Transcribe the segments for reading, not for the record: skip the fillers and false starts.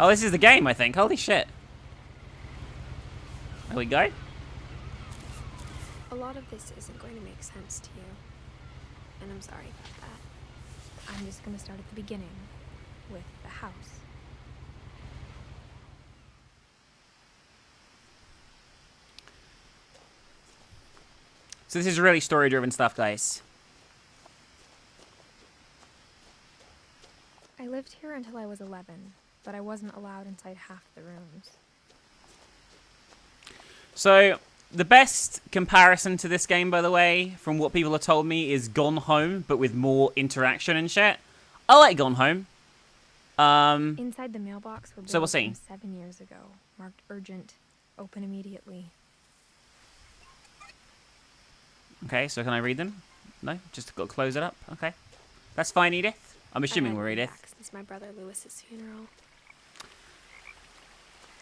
Oh, this is the game, I think. Holy shit. There we go. A lot of this isn't going to make sense to you. And I'm sorry about that. I'm just going to start at the beginning with the house. So this is really story-driven stuff, guys. I lived here until I was 11, but I wasn't allowed inside half the rooms. So, the best comparison to this game, by the way, from what people have told me, is Gone Home, but with more interaction and shit. I like Gone Home. Inside the mailbox were so we'll bills see. from 7 years ago, marked urgent, open immediately. Okay, so can I read them? No? Just got to close it up? Okay. That's fine, Edith. I'm assuming we're Edith. Since my brother Lewis's funeral.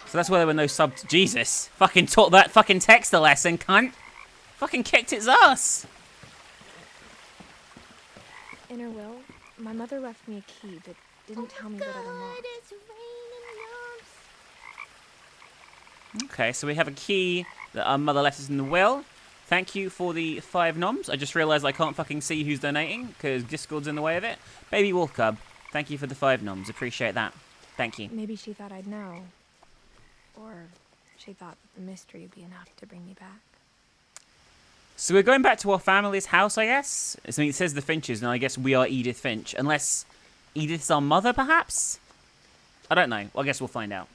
So that's why there were no subs. Jesus. Fucking taught that fucking text a lesson, cunt. Fucking kicked its ass. In her will, my mother left me a key, but didn't tell me what it unlocked. Okay, so we have a key that our mother left us in the will. Thank you for the 5 noms. I just realised I can't fucking see who's donating because Discord's in the way of it. Baby Wolf Cub, thank you for the 5 noms. Appreciate that. Thank you. Maybe she thought I'd know. Or she thought that the mystery would be enough to bring me back. So we're going back to our family's house, I guess. I mean, it says the Finches, and I guess we are Edith Finch. Unless Edith's our mother, perhaps? I don't know. I guess we'll find out.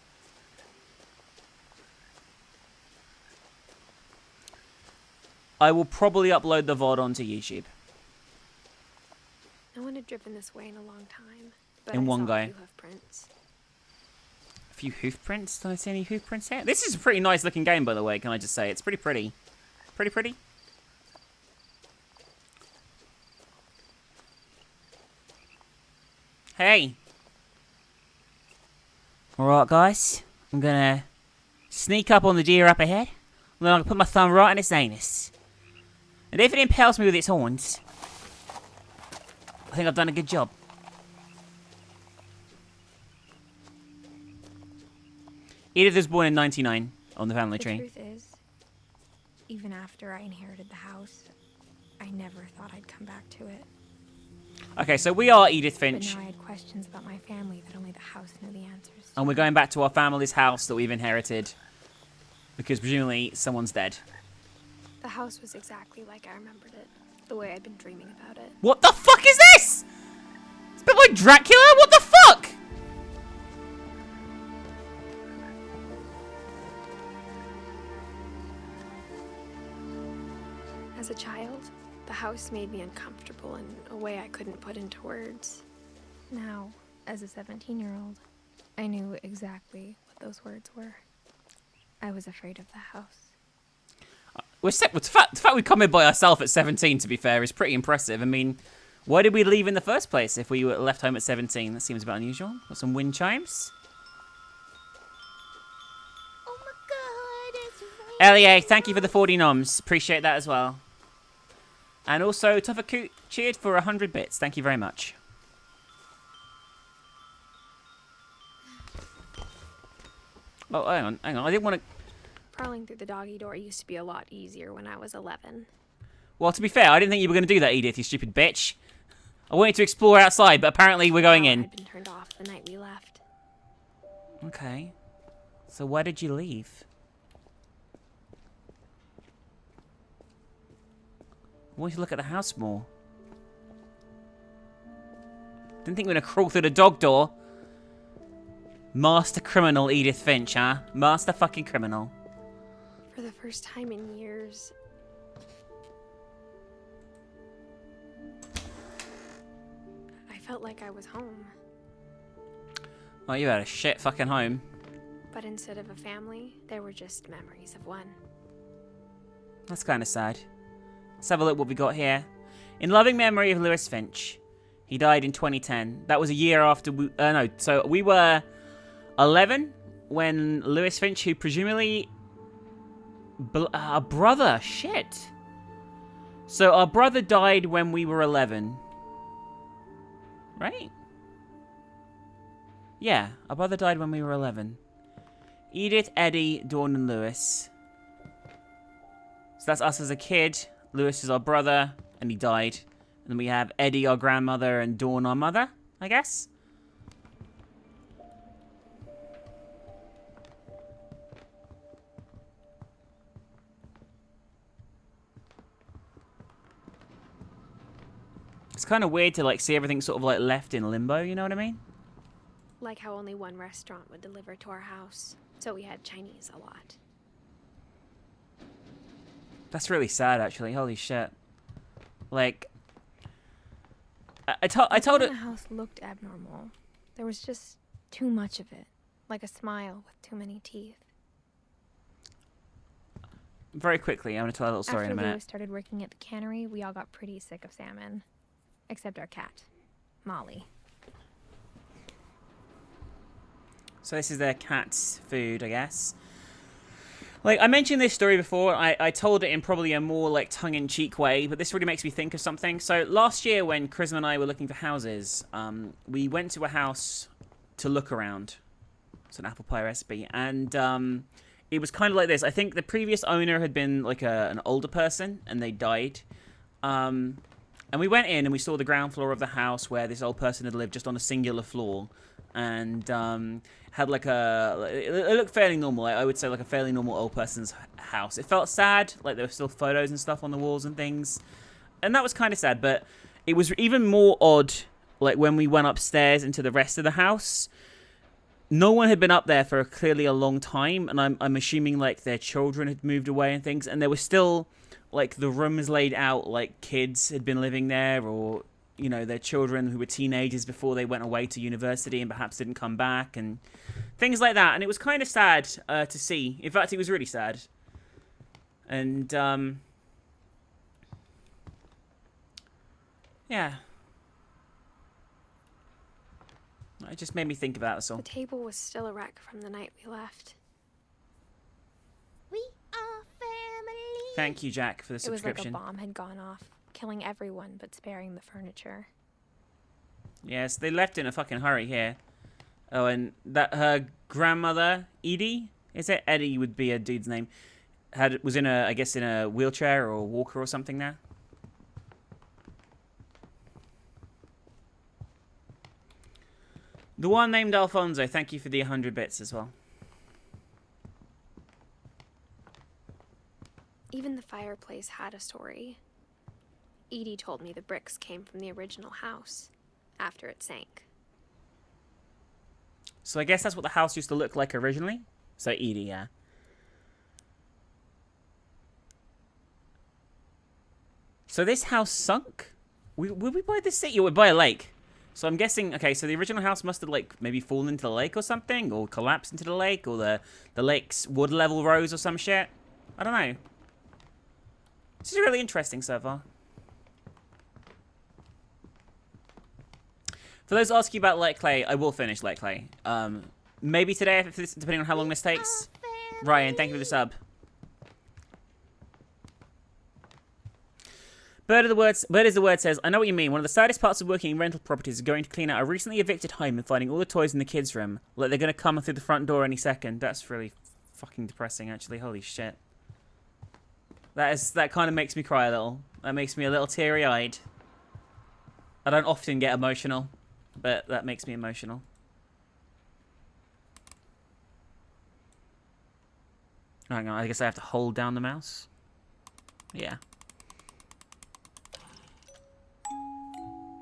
I will probably upload the VOD onto YouTube. No one had driven this way in a long time. But In one I saw go. a few hoof prints. A few hoof prints? Did I see any hoof prints here? This is a pretty nice looking game, by the way, can I just say. It's pretty pretty. Pretty pretty. Hey. Alright, guys. I'm gonna sneak up on the deer up ahead. And then I'm gonna put my thumb right in its anus. And if it impales me with its horns, I think I've done a good job. Edith was born in 99 on the family tree. The truth is, even after I inherited the house, I never thought I'd come back to it. Okay, so we are Edith Finch. But now I had questions about my family that only the house knew the answers to. And we're going back to our family's house that we've inherited. Because presumably someone's dead. The house was exactly like I remembered it. The way I'd been dreaming about it. What the fuck is this? It's a bit like Dracula? What the fuck? As a child, the house made me uncomfortable in a way I couldn't put into words. Now, as a 17-year-old, I knew exactly what those words were. I was afraid of the house. The fact we come in by ourselves at 17, to be fair, is pretty impressive. I mean, why did we leave in the first place if we were left home at 17? That seems a bit unusual. Got some wind chimes. Oh my god, it's raining. Elie, thank you for the 40 noms. Appreciate that as well. And also, Tuffacoot cheered for 100 bits. Thank you very much. Oh, hang on. I didn't want to... Crawling through the doggy door used to be a lot easier when I was 11. Well, to be fair, I didn't think you were going to do that, Edith, you stupid bitch. I wanted to explore outside, but apparently we're going in. I'd been turned off the night we left. Okay. So why did you leave? I wanted to look at the house more. Didn't think we were going to crawl through the dog door. Master criminal Edith Finch, huh? Master fucking criminal. For the first time in years, I felt like I was home. Well, you had a shit fucking home. But instead of a family, there were just memories of one. That's kind of sad. Let's have a look what we got here. In loving memory of Lewis Finch. He died in 2010. That was a year after we... no, so we were 11 when Lewis Finch, who presumably... our brother, shit. So our brother died when we were 11. Right? Yeah, our brother died when we were 11. Edith, Eddie, Dawn, and Lewis. So that's us as a kid. Lewis is our brother, and he died. And then we have Eddie, our grandmother, and Dawn, our mother, I guess. It's kind of weird to like see everything sort of like left in limbo, you know what I mean? Like how only one restaurant would deliver to our house, so we had Chinese a lot. That's really sad, actually. Holy shit. Like, I told it. The house looked abnormal. There was just too much of it, like a smile with too many teeth. Very quickly, I'm going to tell a little story in a minute. After Lewis started working at the cannery, we all got pretty sick of salmon. Except our cat, Molly. So this is their cat's food, I guess. Like, I mentioned this story before. I told it in probably a more, like, tongue-in-cheek way, but this really makes me think of something. So last year when Charisma and I were looking for houses, we went to a house to look around. It's an apple pie recipe. And it was kind of like this. I think the previous owner had been, like, an older person, and they died. And we went in and we saw the ground floor of the house where this old person had lived just on a singular floor. And had like it looked fairly normal. I would say like a fairly normal old person's house. It felt sad, like there were still photos and stuff on the walls and things. And that was kind of sad, but it was even more odd like when we went upstairs into the rest of the house. No one had been up there for clearly a long time, and I'm assuming like their children had moved away and things, and there was still like the rooms laid out like kids had been living there, or you know, their children who were teenagers before they went away to university and perhaps didn't come back and things like that. And it was kind of sad to see. In fact, it was really sad. And yeah, it just made me think about it. The table was still a wreck from the night we left. We are family. Thank you, Jack, for the subscription. It was like a bomb had gone off, killing everyone but sparing the furniture. Yes, they left in a fucking hurry here. Oh, and that her grandmother, Edie, is it? Eddie would be a dude's name. Was in a, I guess, in a wheelchair or a walker or something there. The one named Alfonso, thank you for the 100 bits as well. Even the fireplace had a story. Edie told me the bricks came from the original house, after it sank. So I guess that's what the house used to look like originally? So Edie, yeah. So this house sunk? Would we buy this city? Or would we buy a lake? So I'm guessing, okay, so the original house must have, like, maybe fallen into the lake or something, or collapsed into the lake, or the lake's water level rose or some shit. I don't know. This is really interesting so far. For those asking about Light Clay, I will finish Light Clay. Maybe today, depending on how long this takes. Ryan, thank you for the sub. Bird is the word says, I know what you mean. One of the saddest parts of working in rental properties is going to clean out a recently evicted home and finding all the toys in the kids' room. Like they're going to come through the front door any second. That's really fucking depressing, actually. Holy shit. That kind of makes me cry a little. That makes me a little teary-eyed. I don't often get emotional, but that makes me emotional. Hang on, I guess I have to hold down the mouse. Yeah.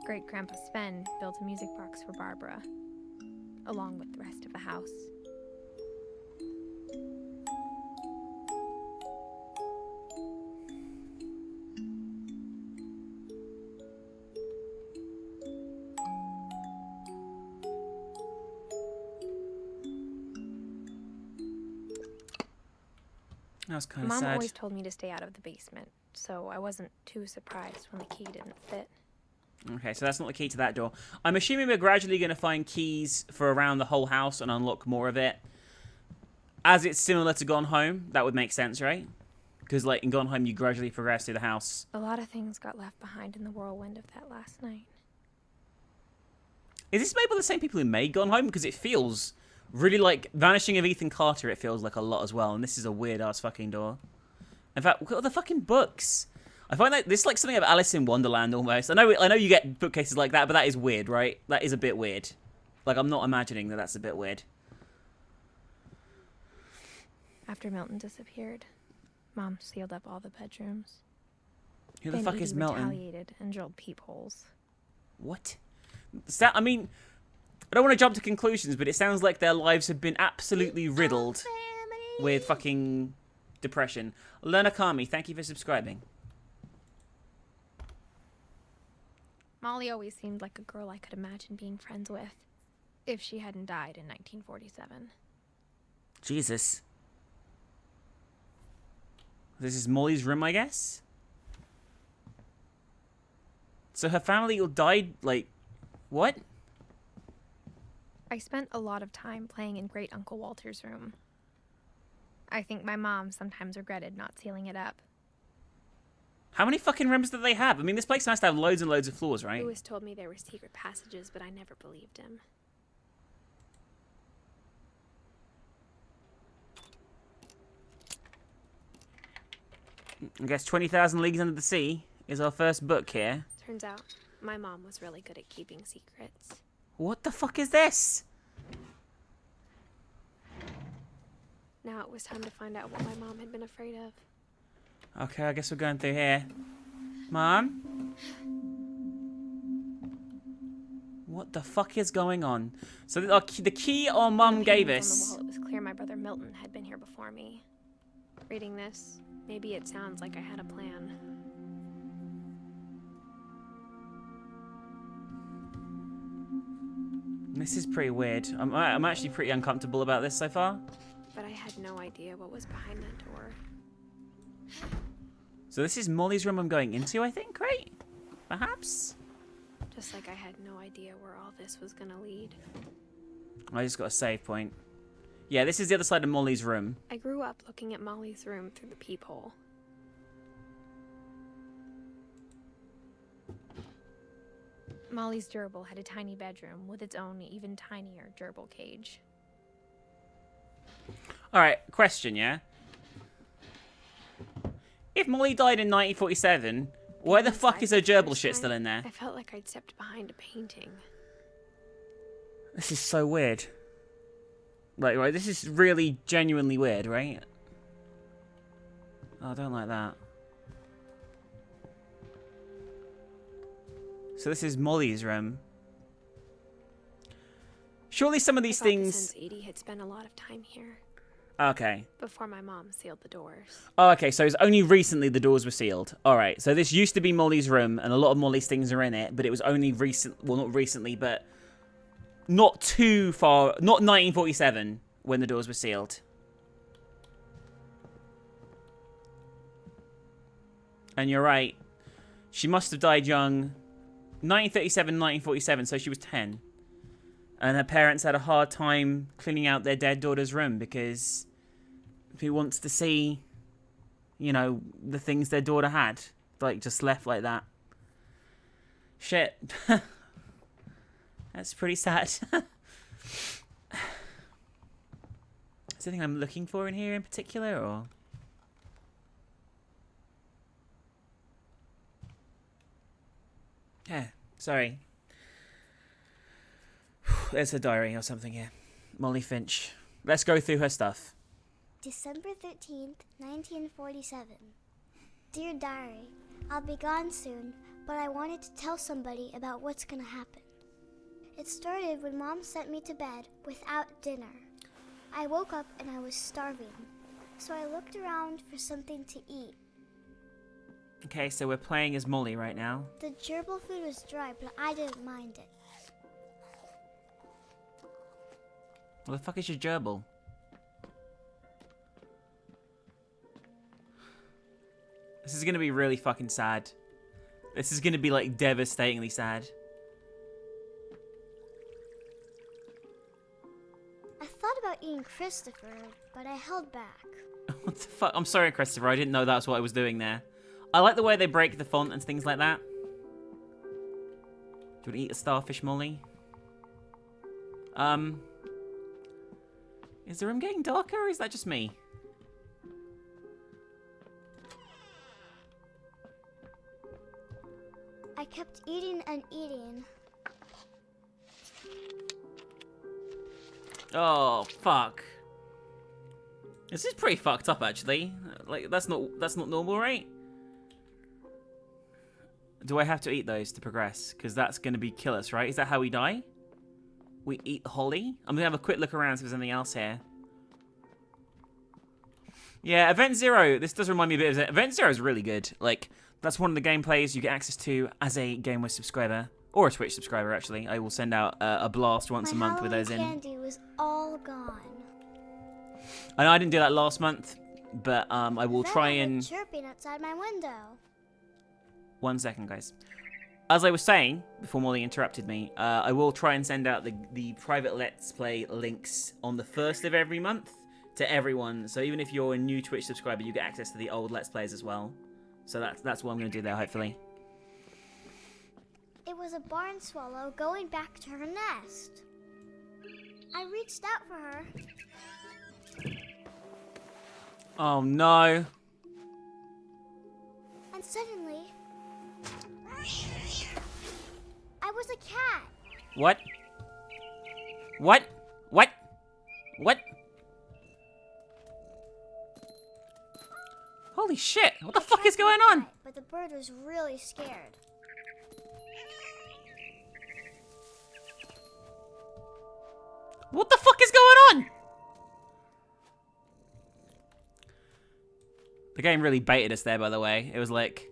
Great-Grandpa Sven built a music box for Barbara, along with the rest of the house. That was kind of Mom sad. always told me to stay out of the basement, so I wasn't too surprised when the key didn't fit. Okay, so that's not the key to that door. I'm assuming we're gradually going to find keys for around the whole house and unlock more of it. As it's similar to Gone Home, that would make sense, right? Because, like, in Gone Home, you gradually progress through the house. A lot of things got left behind in the whirlwind of that last night. Is this made by the same people who made Gone Home? Because it feels really like Vanishing of Ethan Carter. It feels like a lot as well. And this is a weird ass fucking door. In fact, look at all the fucking books. I find that this is like something of Alice in Wonderland almost. I know you get bookcases like that, but that is weird, right? That is a bit weird. Like, I'm not imagining that that's a bit weird. After Milton disappeared, Mom sealed up all the bedrooms. Who the Then fuck Edie is Milton? retaliated and drilled peepholes. What? I mean, I don't want to jump to conclusions, but it sounds like their lives have been absolutely riddled with fucking depression. Lerna Kami, thank you for subscribing. Molly always seemed like a girl I could imagine being friends with, if she hadn't died in 1947. Jesus. This is Molly's room, I guess? So her family all died, like, what? I spent a lot of time playing in Great Uncle Walter's room. I think my mom sometimes regretted not sealing it up. How many fucking rooms do they have? I mean, this place has to have loads and loads of floors, right? Lewis told me there were secret passages, but I never believed him. I guess 20,000 Leagues Under the Sea is our first book here. Turns out, my mom was really good at keeping secrets. What the fuck is this? Now it was time to find out what my mom had been afraid of. Okay, I guess we're going through here. Mom? What the fuck is going on? So the key our mum gave us... On the wall, it was clear my brother Milton had been here before me. Reading this, maybe it sounds like I had a plan. This is pretty weird. I'm actually pretty uncomfortable about this so far. But I had no idea what was behind that door. So this is Molly's room I'm going into, I think, right? Perhaps? Just like I had no idea where all this was gonna lead. I just got a save point. Yeah, this is the other side of Molly's room. I grew up looking at Molly's room through the peephole. Molly's gerbil had a tiny bedroom with its own even tinier gerbil cage. Alright, question, yeah? If Molly died in 1947, why the fuck is her gerbil shit still in there? I felt like I'd stepped behind a painting. This is so weird. Like, right, this is really genuinely weird, right? Oh, I don't like that. So this is Molly's room. Surely some of these things... Since Edie had spent a lot of time here. Okay. Before my mom sealed the doors. Oh, okay, so it's only recently the doors were sealed. Alright, so this used to be Molly's room, and a lot of Molly's things are in it, but it was only recent... Well, not recently, but... Not too far... Not 1947, when the doors were sealed. And you're right. She must have died young... 1937, 1947, so she was 10. And her parents had a hard time cleaning out their dead daughter's room because who wants to see, you know, the things their daughter had, like, just left like that. Shit. That's pretty sad. Is there anything I'm looking for in here in particular, or...? Yeah, sorry. There's her diary or something here. Molly Finch. Let's go through her stuff. December 13th, 1947. Dear Diary, I'll be gone soon, but I wanted to tell somebody about what's gonna happen. It started when Mom sent me to bed without dinner. I woke up and I was starving, so I looked around for something to eat. Okay, so we're playing as Molly right now. The gerbil food was dry, but I didn't mind it. What the fuck is your gerbil? This is gonna be really fucking sad. This is gonna be, like, devastatingly sad. I thought about eating Christopher, but I held back. What the fuck? I'm sorry, Christopher. I didn't know that's what I was doing there. I like the way they break the font and things like that. Do you want to eat a starfish, Molly? Is the room getting darker, or is that just me? I kept eating and eating. Oh, fuck. This is pretty fucked up, actually. Like, that's not normal, right? Do I have to eat those to progress? Because that's going to be kill us, right? Is that how we die? We eat Holly? I'm going to have a quick look around, see if there's anything else here. Yeah, Event Zero. This does remind me a bit of it. Event Zero is really good. Like, that's one of the gameplays you get access to as a GameWest subscriber. Or a Twitch subscriber, actually. I will send out a blast once a month with those in. My candy was all gone. I know I didn't do that last month, but I will try and... chirping outside my window. 1 second, guys. As I was saying, before Molly interrupted me, I will try and send out the private Let's Play links on the 1st of every month to everyone. So even if you're a new Twitch subscriber, you get access to the old Let's Plays as well. So that's what I'm going to do there, hopefully. It was a barn swallow going back to her nest. I reached out for her. Oh, no. And suddenly... I was a cat. What? What? What? What? Holy shit. What the fuck is going on? But the bird was really scared. What the fuck is going on? The game really baited us there, by the way. It was like...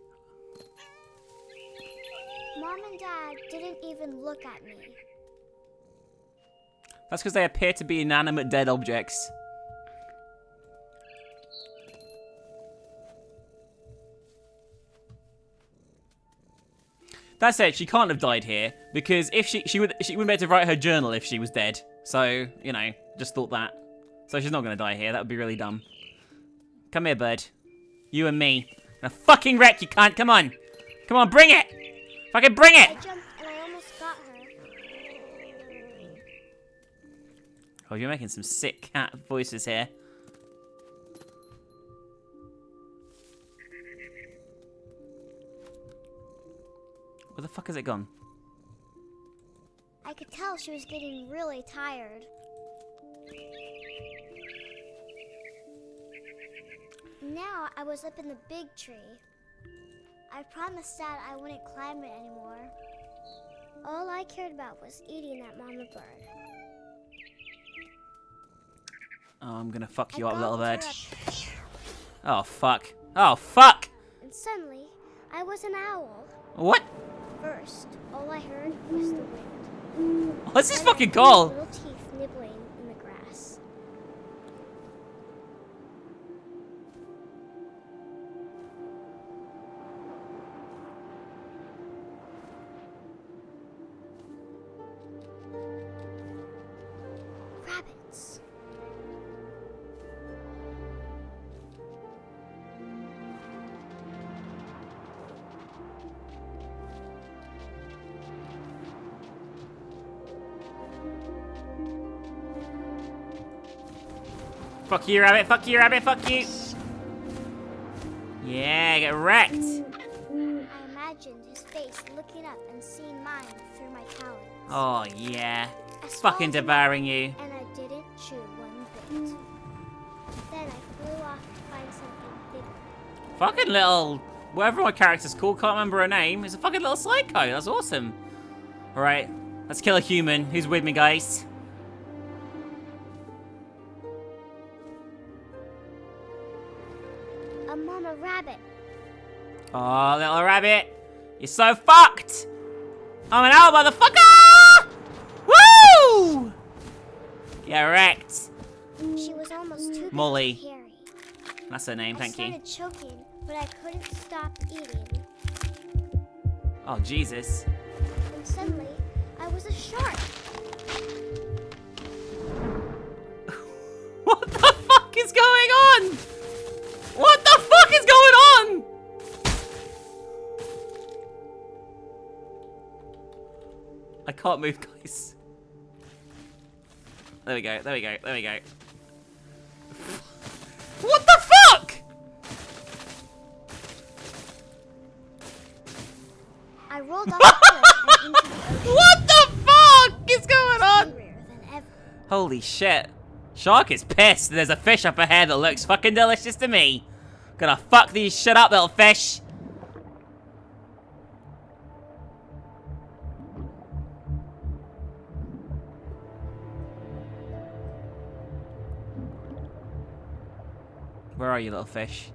Mom and Dad didn't even look at me. That's because they appear to be inanimate dead objects. That said, she can't have died here, because if she wouldn't be able to write her journal if she was dead. So, you know, just thought that. So she's not going to die here. That would be really dumb. Come here, bird. You and me. A fucking wreck, you can't. Come on. Come on, bring it. Fucking bring it. I jumped and I almost got her. Oh, you're making some sick cat voices here. Where the fuck has it gone? I could tell she was getting really tired. Now I was up in the big tree. I promised Dad I wouldn't climb it anymore. All I cared about was eating that mama bird. Oh, I'm gonna fuck you I up, little gobbled bird. her up, Oh, fuck. Oh, fuck! and suddenly I was an owl. What? First, all I heard was the wind. What's this Then I fucking heard call? little teeth nibbling in the grass. Rabbits. Fuck you, rabbit. Fuck you, rabbit. Fuck you. Yeah, get wrecked. I imagined his face looking up and seeing mine through my talons. Oh, yeah. I swallowed Fucking him devouring up, you. and I didn't chew one bit. Then I flew off to find something bigger. Fucking little... Whatever my character's called, can't remember her name. It's a fucking little psycho. That's awesome. Alright, let's kill a human. Who's with me, guys? A mama rabbit. Oh, little rabbit. You're so fucked. I'm an owl, motherfucker! Woo! Get wrecked. She was almost too big Molly. to carry. That's her name, thank I you. started choking, but I couldn't stop eating. Oh, Jesus. And suddenly, I was a shark. What the fuck is going on? What the fuck is going on? I can't move, guys. There we go. There we go. There we go. What the fuck? I rolled off the cliff and into the ocean. What the fuck is going on? Hungrier than ever. Holy shit. Shark is pissed. There's a fish up ahead that looks fucking delicious to me. Gonna fuck these shit up, little fish. Where are you, little fish?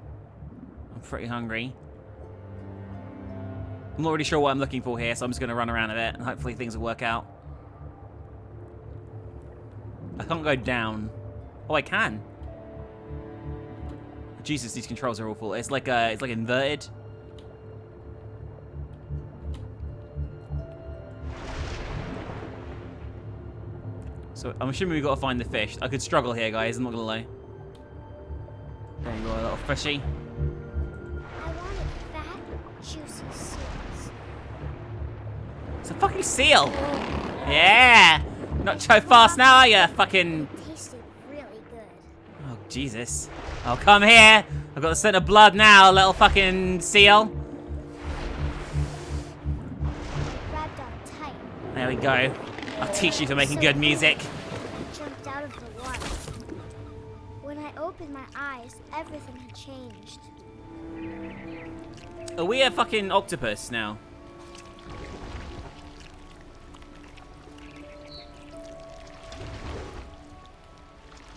I'm pretty hungry. I'm not really sure what I'm looking for here, so I'm just going to run around a bit, and hopefully things will work out. I can't go down. Oh, I can. Jesus, these controls are awful. It's like inverted. So I'm assuming we've got to find the fish. I could struggle here, guys. I'm not gonna lie. There you go, a little fishy. I wanted fat, juicy seals. It's a fucking seal. Yeah. Not so fast now, are you? Fucking. Tasted really good. Oh Jesus. Oh, come here. I've got the scent of blood now, little fucking seal. Grabbed on tight. There we go. I'll teach you for making good music. I jumped out of the water. When I opened my eyes, everything had changed. Are we a fucking octopus now?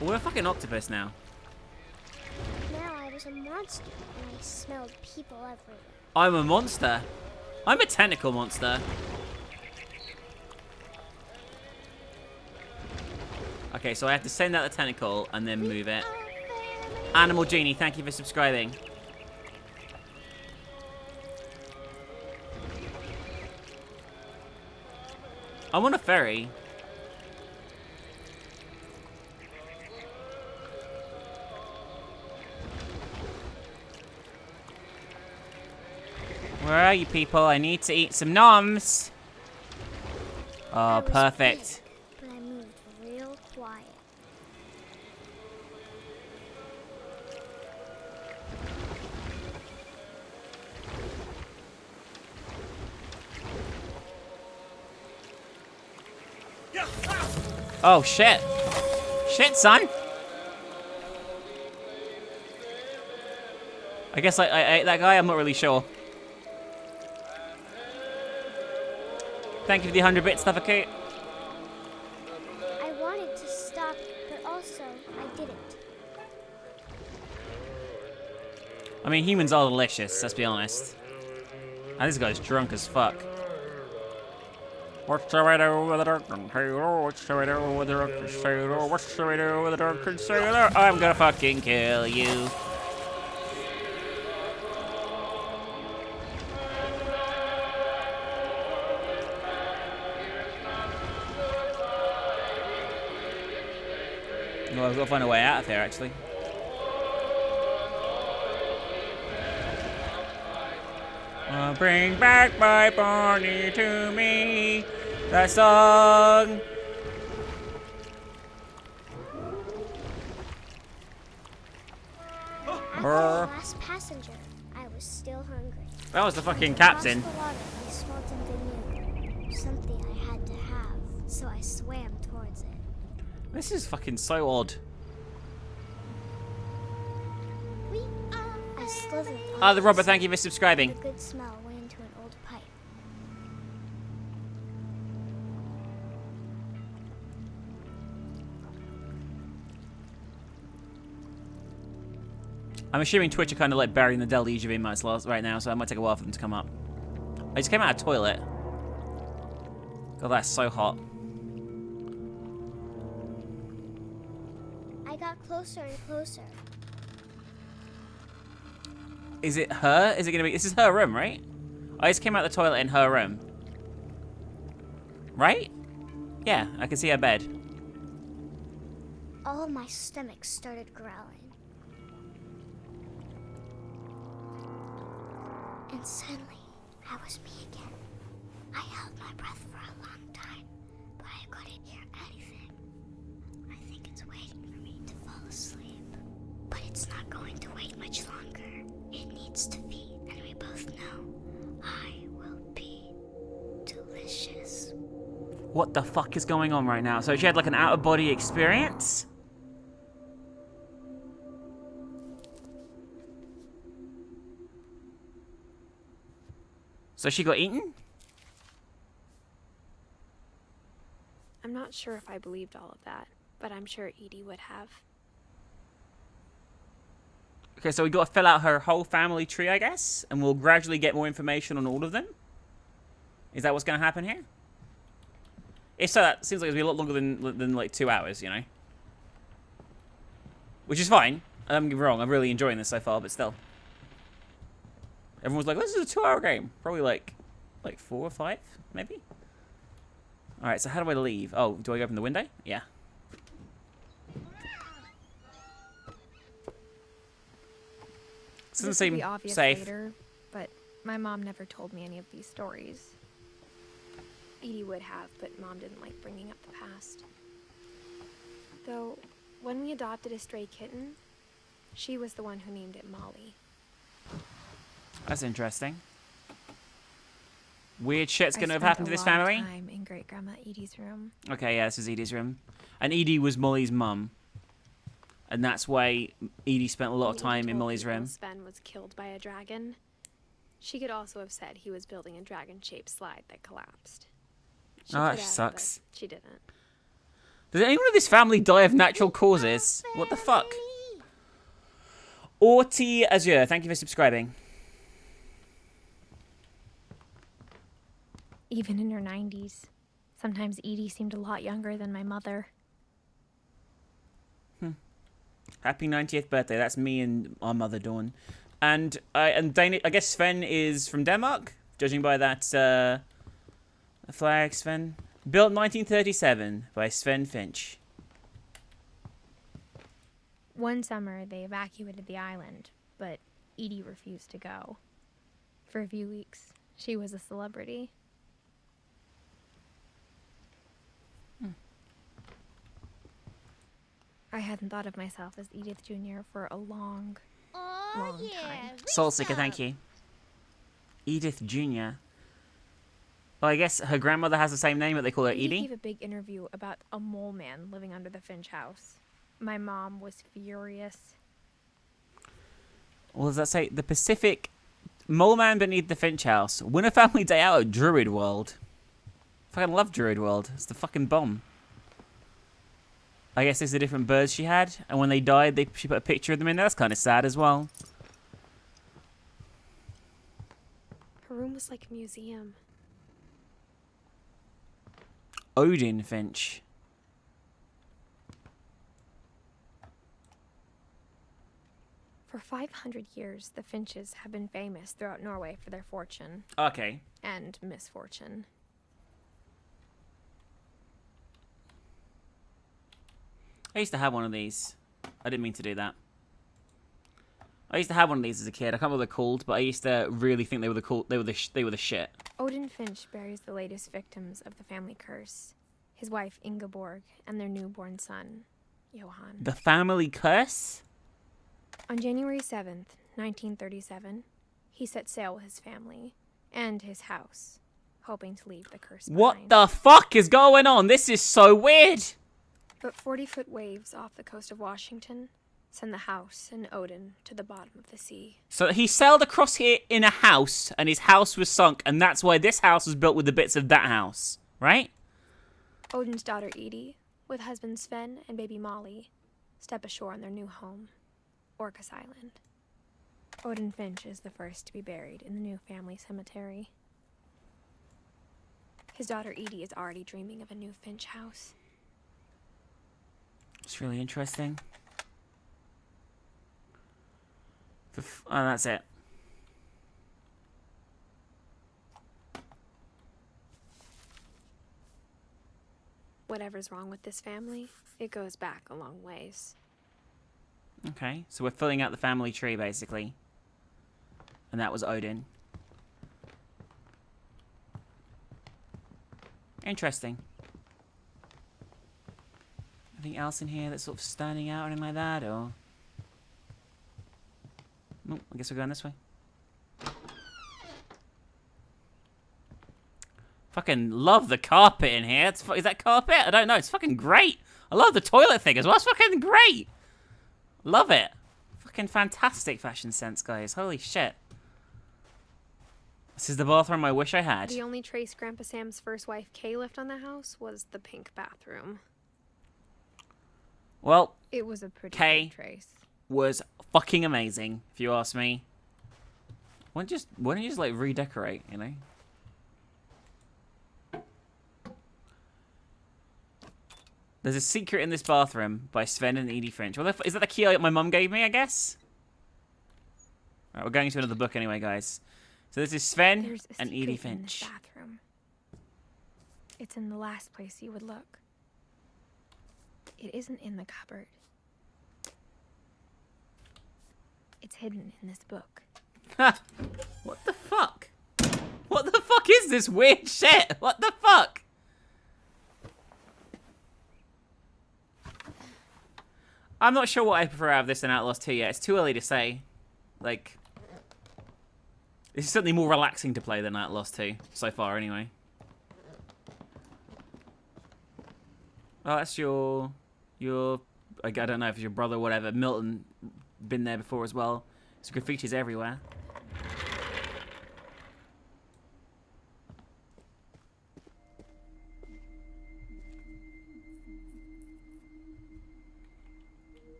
We're a fucking octopus now. Now I was a monster, and I smelled people everywhere. I'm a monster. I'm a tentacle monster. Okay, so I have to send out the tentacle and then move it. Animal Genie, thank you for subscribing. I'm on a ferry. Where are you people? I need to eat some noms. I Oh, was perfect. big, but I moved real quiet. Oh, shit. Shit, son. I guess I ate that guy. I'm not really sure. Thank you for the 100 bits, Suffocate. I wanted to stop, but also I didn't. I mean, humans are delicious, let's be honest. And this guy's drunk as fuck. What's the matter with the drunken sailor? What's the matter with the drunken sailor? What's the matter with the drunken sailor? I'm gonna fucking kill you. Well, I've got to find a way out of here, actually. Bring back my Barney to me. That song. After the last passenger, I was still hungry. That was the fucking Across captain. the water, I smelled something new. Something I had to have, so I swam towards it. This is fucking so odd. I slithered Ah, the onto Robert, sand. thank you for subscribing. The good smell went into an old pipe. I'm assuming Twitch are kind of like burying the deluge of invites right now, so it might take a while for them to come up. I just came out of the toilet. God, that's so hot. I got closer and closer. Is it her? Is it gonna be? This is her room, right? I just came out of the toilet in her room. Right? Yeah, I can see her bed. All of my stomach started growling. And suddenly, I was me again. I held my breath for a long time, but I couldn't hear anything. I It's waiting for me to fall asleep. But it's not going to wait much longer. It needs to feed, and we both know I will be delicious. What the fuck is going on right now? So she had like an out-of-body experience? So she got eaten? I'm not sure if I believed all of that, but I'm sure Edie would have. Okay, so we got to fill out her whole family tree, I guess, and we'll gradually get more information on all of them. Is that what's going to happen here? If so, that seems like it's going to be a lot longer than like 2 hours, you know? Which is fine. Don't get me wrong, I'm really enjoying this so far, but still. Everyone's like, this is a 2-hour game. Probably like 4 or 5, maybe? Alright, so how do I leave? Oh, do I open the window? Yeah. This doesn't This will seem be obvious safe. later, but my mom never told me any of these stories. Edie would have, but Mom didn't like bringing up the past. Though, when we adopted a stray kitten, she was the one who named it Molly. That's interesting. Weird shit's I gonna have spent happened to this a lot of family. time in Great Grandma Edie's room. Okay, yeah, this is Edie's room. And Edie was Molly's mum. And that's why Edie spent a lot of Edie time in told Molly's people room. Sven was killed by a dragon. She could also have said he was building a dragon-shaped slide that collapsed. She Oh, that could have, sucks. but she didn't. Does anyone in this family die of natural causes? What the fuck? Orty Azure, thank you for subscribing. Even in her 90s, sometimes Edie seemed a lot younger than my mother. Happy 90th birthday. That's me and our mother, Dawn. And I guess Sven is from Denmark, judging by that flag, Sven. Built 1937 by Sven Finch. One summer, they evacuated the island, but Edie refused to go. For a few weeks, she was a celebrity. I hadn't thought of myself as Edith Jr. for a long time. Soulseeker, thank you. Edith Jr. Well, I guess her grandmother has the same name, but they call her Edie Edie. gave a big interview about a mole man living under the Finch house. My mom was furious. What does that say? The Pacific Mole Man Beneath the Finch House. Win a family day out at Druid World. Fucking love Druid World. It's the fucking bomb. I guess there's the different birds she had, and when they died, she put a picture of them in there. That's kind of sad as well. Her room was like a museum. Odin Finch. For 500 years, the Finches have been famous throughout Norway for their fortune Okay. and misfortune. I used to have one of these. I didn't mean to do that. I used to have one of these as a kid. I can't remember what they're called, but I used to really think they were the shit. Odin Finch buries the latest victims of the family curse, his wife Ingeborg and their newborn son, Johan. The family curse? On January 7th, 1937, he set sail with his family and his house, hoping to leave the curse behind. What the fuck is going on? This is so weird. But 40-foot waves off the coast of Washington send the house and Odin to the bottom of the sea. So he sailed across here in a house, and his house was sunk, and that's why this house was built with the bits of that house, right? Odin's daughter Edie, with husband Sven and baby Molly, step ashore on their new home, Orcas Island. Odin Finch is the first to be buried in the new family cemetery. His daughter Edie is already dreaming of a new Finch house. It's really interesting. Oh, that's it. Whatever's wrong with this family, it goes back a long ways. Okay, so we're filling out the family tree, basically. And that was Odin. Interesting. Anything else in here that's sort of standing out or anything like that, or? Nope, I guess we're going this way. Fucking love the carpet in here. Is that carpet? I don't know. It's fucking great. I love the toilet thing as well. It's fucking great. Love it. Fucking fantastic fashion sense, guys. Holy shit. This is the bathroom I wish I had. The only trace Grandpa Sam's first wife, Kay, left on the house was the pink bathroom. Well, It was a pretty Kay big trace. was fucking amazing, if you ask me. Why don't you just like redecorate, you know? There's a secret in this bathroom by Sven and Edith Finch. Well, is that the key my mum gave me, I guess? Alright, we're going into another book anyway, guys. So this is Sven There's a and secret Edith in Finch. this bathroom. It's in the last place you would look. It isn't in the cupboard. It's hidden in this book. Ha! What the fuck? What the fuck is this weird shit? What the fuck? I'm not sure what I prefer out of this than Outlaws 2 yet. It's too early to say. Like, this is certainly more relaxing to play than Outlaws 2 so far, anyway. Oh, that's your. I don't know if it's your brother or whatever. Milton, been there before as well. There's graffiti's everywhere.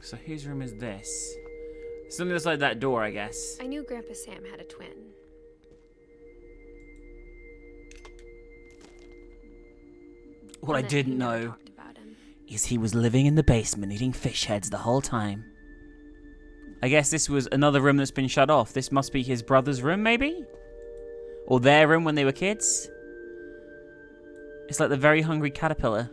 So whose room is this? Something that's like that door, I guess. I knew Grandpa Sam had a twin. What I And that didn't he never know talked about him. is he was living in the basement eating fish heads the whole time. I guess this was another room that's been shut off. This must be his brother's room, maybe? Or their room when they were kids? It's like the very hungry caterpillar.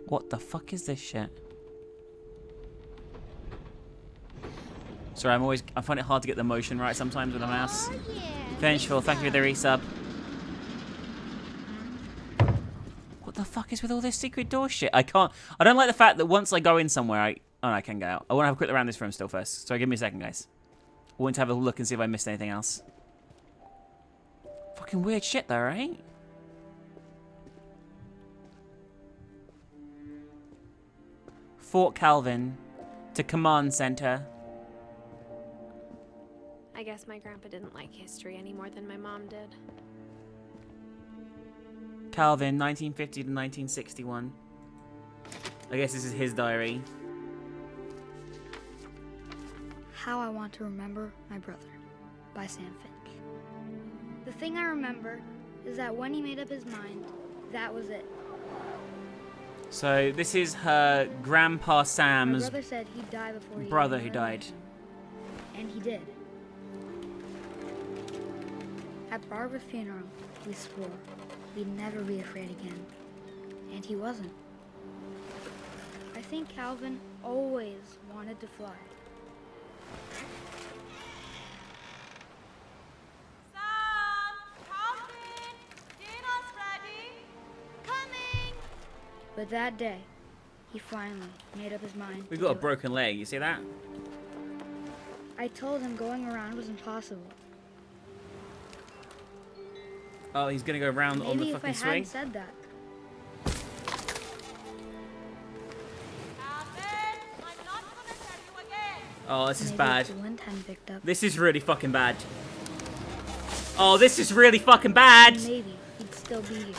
What the fuck is this shit? Sorry, I find it hard to get the motion right sometimes with a mouse. Oh, yeah. Vengeful, thank you for the resub. What the fuck is with all this secret door shit? I don't like the fact that once I go in somewhere, I can get out. I want to have a quick look around this room still first. So give me a second, guys. I want to have a look and see if I missed anything else. Fucking weird shit though, right? Fort Calvin to Command Center. I guess my grandpa didn't like history any more than my mom did. Calvin, 1950 to 1961. I guess this is his diary. How I Want to Remember My Brother by Sam Finch. The thing I remember is that when he made up his mind, that was it. So this is her grandpa My Sam's brother said he'd die before he brother even who learned died. anything. And he did. At Barbara's funeral, we swore we'd never be afraid again. And he wasn't. I think Calvin always wanted to fly. But that day, he finally made up his mind. We've to got a do it. broken leg, you see that? I told him going around was impossible. Oh, he's gonna go around on the Maybe if I fucking swing? hadn't said that. Oh, this is Maybe bad. if the wind hadn't picked up. This is really fucking bad. Oh, this is really fucking bad! Maybe he'd still be here.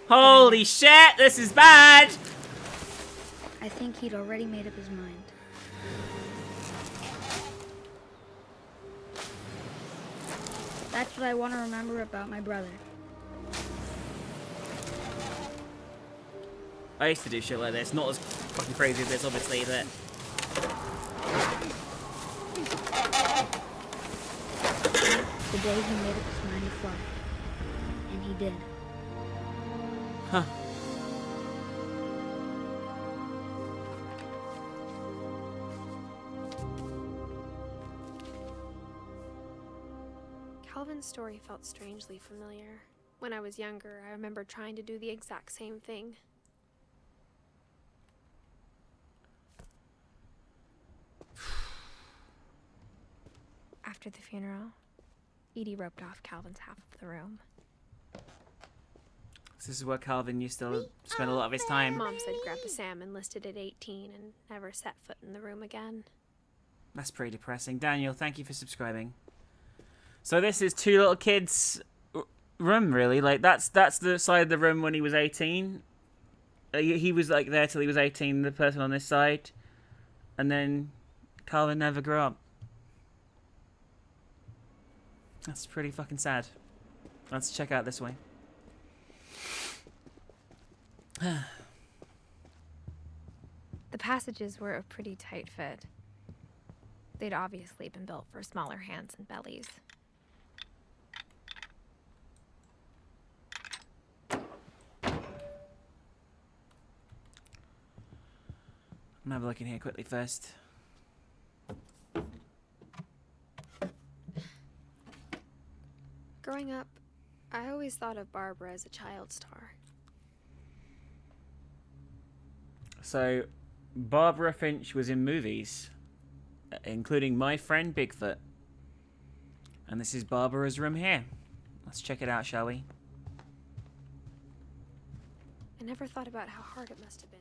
Holy shit, this is bad! I think he'd already made up his mind. That's what I want to remember about my brother. I used to do shit like this. Not as fucking crazy as this, obviously, but... The day he made up his mind to fly. And he did. Huh. Calvin's story felt strangely familiar. When I was younger, I remember trying to do the exact same thing. After the funeral, Edie roped off Calvin's half of the room. This is where Calvin used to spend a lot of his time. Mom said grab the salmon listed at 18 and never set foot in the room again. That's pretty depressing. Daniel, thank you for subscribing. So this is two little kids' room, really. Like, that's the side of the room when he was 18. He was, like, there till he was 18, the person on this side. And then Calvin never grew up. That's pretty fucking sad. Let's check out this way. The passages were a pretty tight fit. They'd obviously been built for smaller hands and bellies. I'm gonna have a look in here quickly first. Growing up, I always thought of Barbara as a child star. So, Barbara Finch was in movies, including My Friend Bigfoot. And this is Barbara's room here. Let's check it out, shall we? I never thought about how hard it must have been.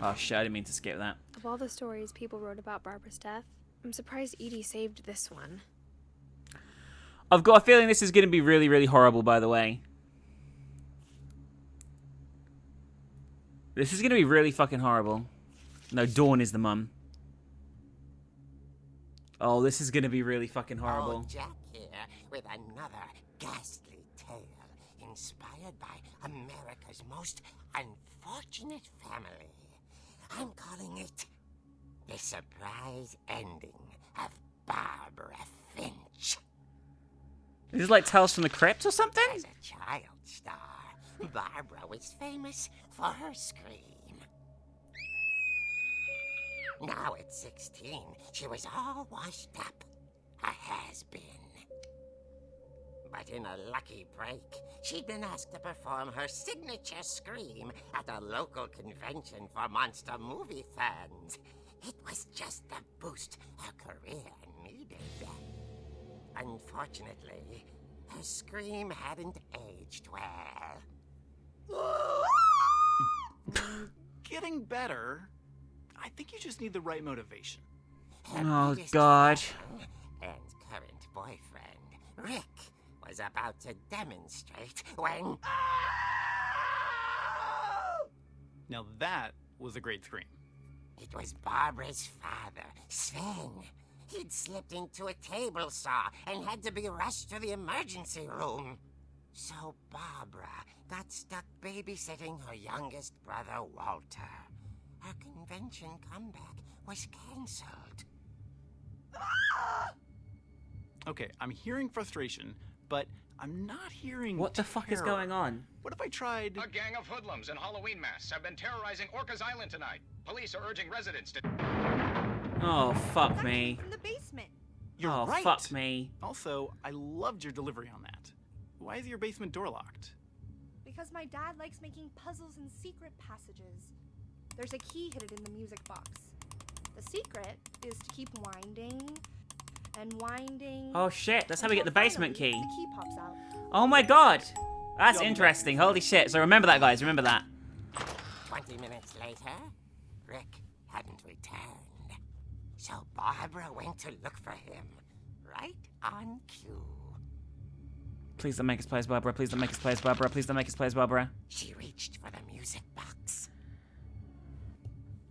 Oh shit, I didn't mean to skip that. Of all the stories people wrote about Barbara's death, I'm surprised Edie saved this one. I've got a feeling this is going to be really, really horrible, by the way. This is going to be really fucking horrible. No, Dawn is the mum. Oh, this is going to be really fucking horrible. Oh, Jack here with another ghastly tale inspired by America's most unfortunate family. I'm calling it The Surprise Ending of Barbara Finch. Is this like Tales from the Crypt or something? As a child star, Barbara was famous for her scream. Now at 16, she was all washed up, a has-been. But in a lucky break, she'd been asked to perform her signature scream at a local convention for monster movie fans. It was just the boost her career needed. Unfortunately, her scream hadn't aged well. Getting better. I think you just need the right motivation. Her Oh, biggest God. fan and current boyfriend, Rick, was about to demonstrate when... Now that was a great scream. It was Barbara's father, Sven. He'd slipped into a table saw and had to be rushed to the emergency room. So Barbara got stuck babysitting her youngest brother, Walter. Her convention comeback was cancelled. Okay, I'm hearing frustration, but I'm not hearing What the fuck is terror. going on? What if I tried... A gang of hoodlums in Halloween masks have been terrorizing Orcas Island tonight. Police are urging residents to... Oh, fuck me. From the basement. You're Oh, right. fuck me. Also, I loved your delivery on that. Why is your basement door locked? Because my dad likes making puzzles and secret passages. There's a key hidden in the music box. The secret is to keep winding and winding. Oh shit, that's how we get the until basement finally key. The key pops out. Oh my god. That's Dumb interesting. Holy shit. So remember that, guys. Remember that. 20 minutes later, Rick hadn't returned. So Barbara went to look for him, right on cue. Please don't make us play as Barbara. Please don't make us play as Barbara. Please don't make us play as Barbara. She reached for the music box.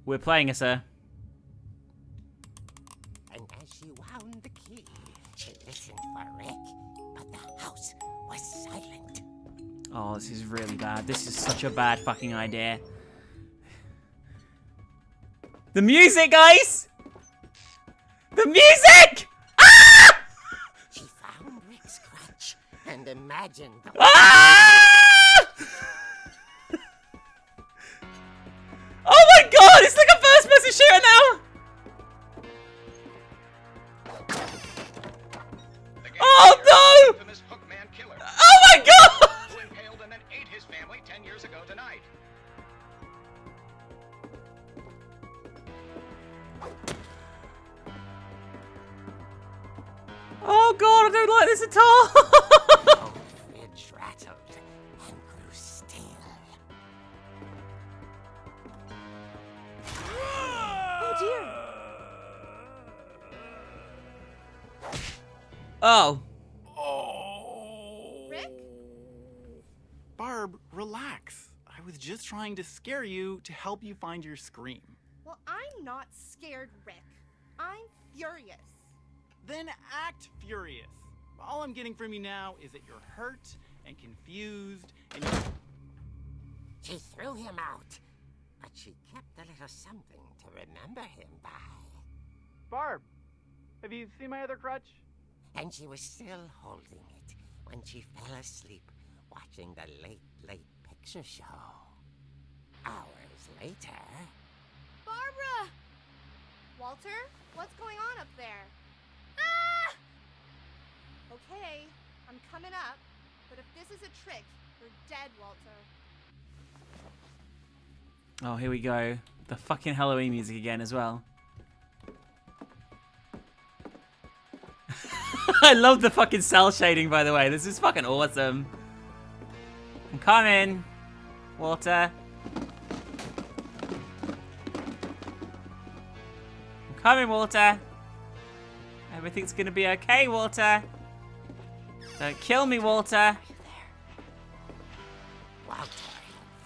We're playing as her. And as she wound the key, she listened for Rick, but the house was silent. Oh, this is really bad. This is such a bad fucking idea. The music, guys! The music! Ah! She found Rick's crutch and imagined the Ah! Oh my god, it's like a first-person shooter now! The gang Oh Oh god, I don't like this at all. The old fridge rattled and grew still. Oh dear! Oh. Rick? Barb, relax. I was just trying to scare you to help you find your scream. Well, I'm not scared, Rick. I'm furious. Then act furious. All I'm getting from you now is that you're hurt and confused and you're... She threw him out, but she kept a little something to remember him by. Barb, have you seen my other crutch? And she was still holding it when she fell asleep watching the late picture show. Hours later... Barbara! Walter, what's going on up there? Ah! Okay, I'm coming up, but if this is a trick, you're dead, Walter. Oh, here we go. The fucking Halloween music again as well. I love the fucking cell shading, by the way. This is fucking awesome. I'm coming, Walter. I'm coming, Walter. Everything's gonna be okay, Walter. Don't kill me, Walter. Walter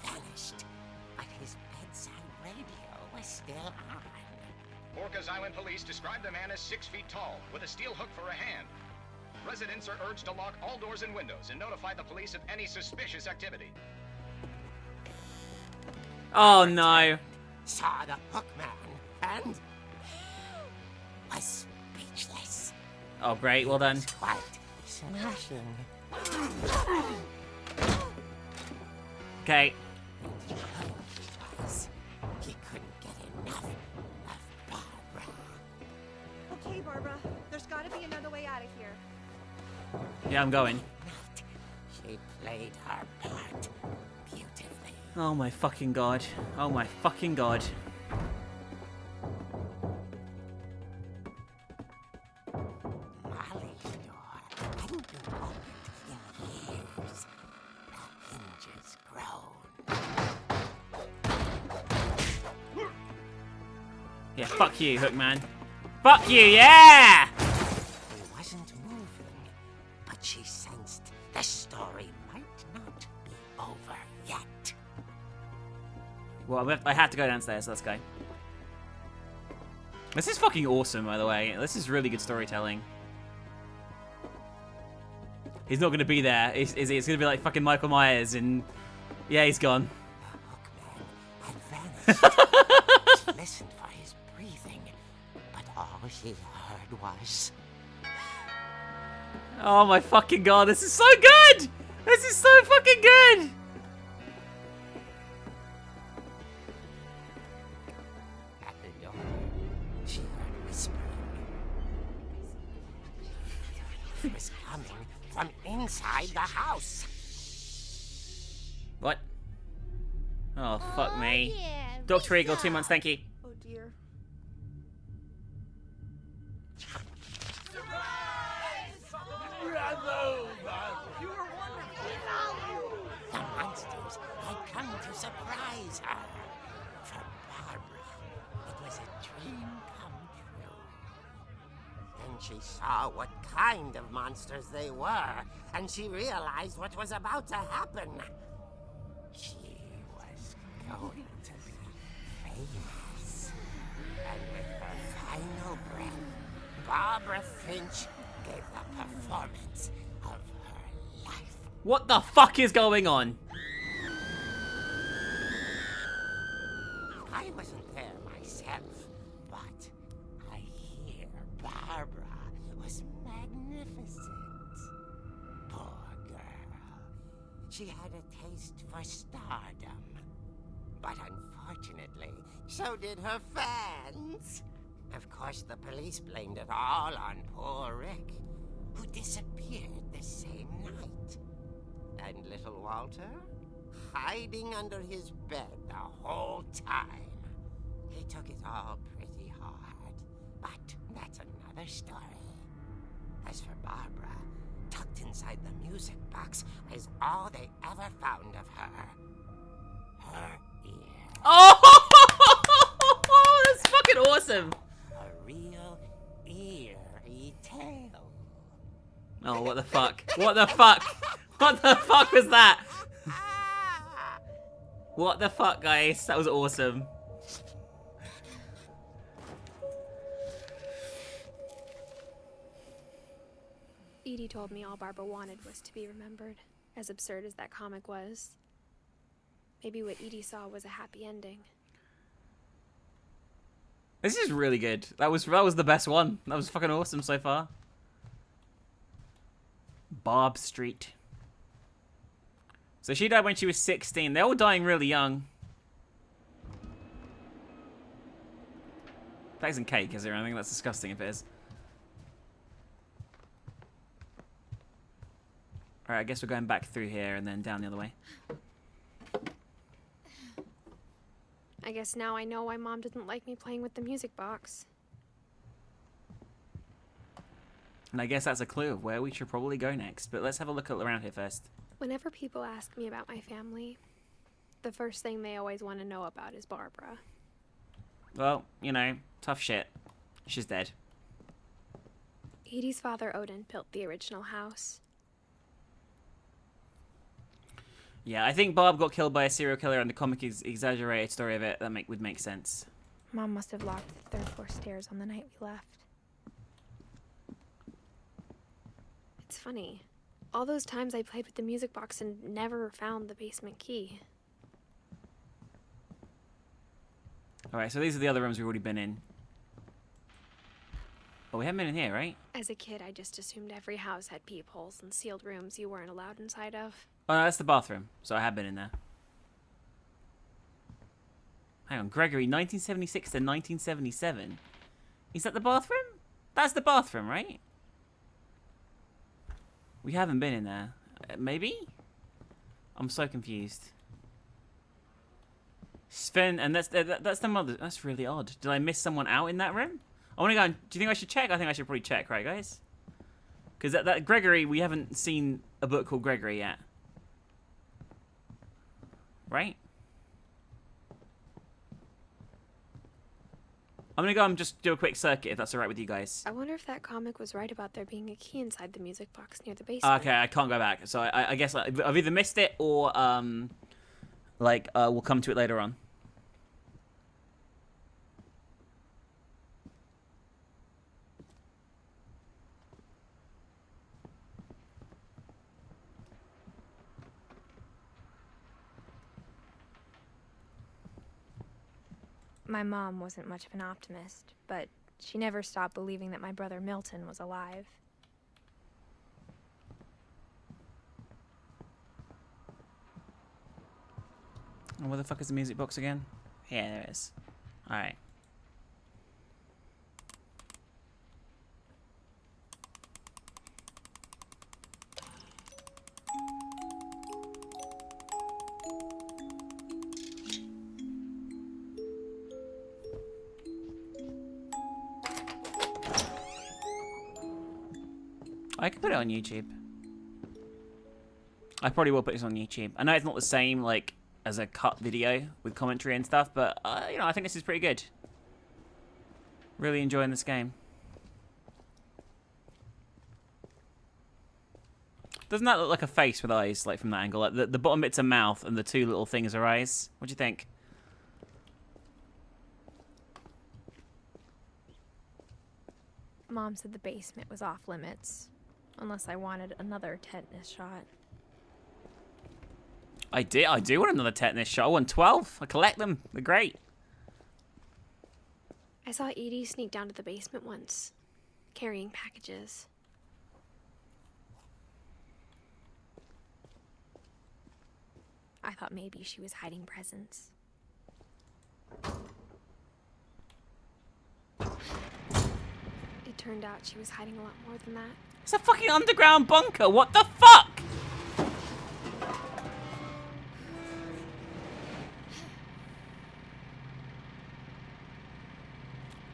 had vanished, but his bedside radio was still on. Orcas Island police describe the man as 6 feet tall, with a steel hook for a hand. Residents are urged to lock all doors and windows and notify the police of any suspicious activity. Oh no. Saw the hook man and was speechless. Oh great, well done. Quite smashing. Okay. He couldn't get enough of Barbara. Okay, Barbara, there's gotta be another way out of here. Yeah, I'm going. She played her part beautifully. Oh my fucking god. Oh my fucking god. Molly's door hadn't been opened in years. The hinges grown. Yeah, fuck you, Hookman. Fuck you, yeah! He wasn't moving, but she sensed the story might not be over yet. Well, I have to go downstairs, so let's go. This is fucking awesome, by the way. This is really good storytelling. He's not gonna be there, is he? It's gonna be like fucking Michael Myers, and yeah, he's gone. The hookman had vanished. She listened for his breathing, but all she heard was... Oh my fucking god, this is so good! This is so fucking good! At the door, she heard whispering. It was coming from inside the house. What? Oh, fuck me. Dr. Eagle, 2 months, thank you. Oh dear. The monsters had come to surprise her. For Barbara, it was a dream come true. Then she saw what kind of monsters they were, and she realized what was about to happen. She was going to be famous. And with her final breath, Barbara Finch gave the performance of her life. What the fuck is going on? I wasn't there myself, but I hear Barbara was magnificent. Poor girl. She had a taste for stardom. But unfortunately, so did her fans. Of course, the police blamed it all on poor Rick, who disappeared the same night. And little Walter? Hiding under his bed the whole time. He took it all pretty hard, but that's another story. As for inside the music box is all they ever found of her. Her ear. Oh, that's fucking awesome. A real eerie tale. Oh, what the fuck? What the fuck? What the fuck was that? What the fuck, guys? That was awesome. Edie told me all Barbara wanted was to be remembered, as absurd as that comic was. Maybe what Edie saw was a happy ending. This is really good. That was the best one. That was fucking awesome so far. Barb Street. So she died when she was 16. They're all dying really young. That isn't cake, is there? I think that's disgusting if it is. Alright, I guess we're going back through here and then down the other way. I guess now I know why Mom didn't like me playing with the music box. And I guess that's a clue of where we should probably go next. But let's have a look around here first. Whenever people ask me about my family, the first thing they always want to know about is Barbara. Well, you know, tough shit. She's dead. Edie's father, Odin, built the original house. Yeah, I think Barb got killed by a serial killer and the comic exaggerated story of it. That would make sense. Mom must have locked the third floor stairs on the night we left. It's funny. All those times I played with the music box and never found the basement key. Alright, so these are the other rooms we've already been in. Oh, we haven't been in here, right? As a kid, I just assumed every house had peepholes and sealed rooms you weren't allowed inside of. Oh, no, that's the bathroom. So I have been in there. Hang on, Gregory, 1976 to 1977. Is that the bathroom? That's the bathroom, right? We haven't been in there. Maybe? I'm so confused. Sven, and that's the mother. That's really odd. Did I miss someone out in that room? I want to go. Do you think I should check? I think I should probably check, right, guys? Because that Gregory, we haven't seen a book called Gregory yet. Right? I'm gonna go and just do a quick circuit if that's alright with you guys. I wonder if that comic was right about there being a key inside the music box near the basement. Okay, I can't go back. So I guess I've either missed it or we'll come to it later on. My mom wasn't much of an optimist, but she never stopped believing that my brother Milton was alive. And where the fuck is the music box again? Yeah, there it is. Alright. I could put it on YouTube. I probably will put this on YouTube. I know it's not the same, like, as a cut video with commentary and stuff, but, you know, I think this is pretty good. Really enjoying this game. Doesn't that look like a face with eyes, like, from that angle? Like, the bottom bit's a mouth, and the two little things are eyes. What do you think? Mom said the basement was off limits, unless I wanted another tetanus shot. I do want another tetanus shot. I want 12. I collect them. They're great. I saw Edie sneak down to the basement once, carrying packages. I thought maybe she was hiding presents. It turned out she was hiding a lot more than that. It's a fucking underground bunker. What the fuck?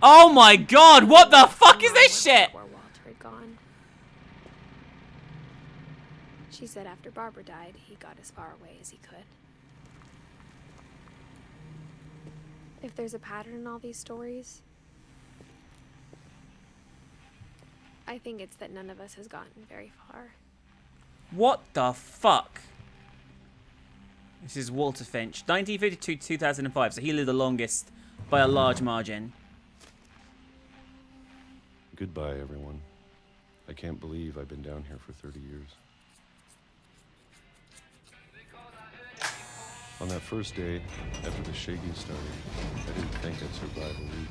Oh my god, what the fuck is this shit? Where Walter had gone. She said after Barbara died, he got as far away as he could. If there's a pattern in all these stories, I think it's that none of us has gotten very far. What the fuck? This is Walter Finch, 1952 to 2005, so he lived the longest by a large margin. Goodbye, everyone. I can't believe I've been down here for 30 years. On that first day, after the shaking started, I didn't think I'd survive a week.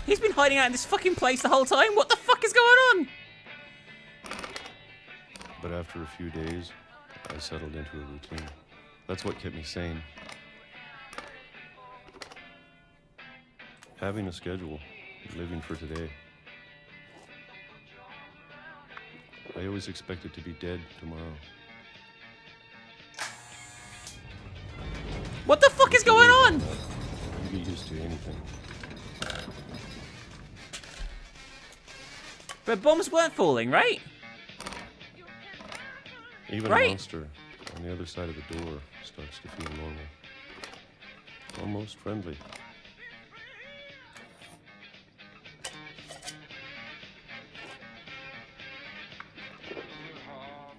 He's been hiding out in this fucking place the whole time? What the fuck is going on? But after a few days, I settled into a routine. That's what kept me sane. Having a schedule, living for today. I always expected to be dead tomorrow. What the fuck is going on? You get used to anything. But bombs weren't falling, right? Even a monster on the other side of the door starts to feel normal. Almost friendly.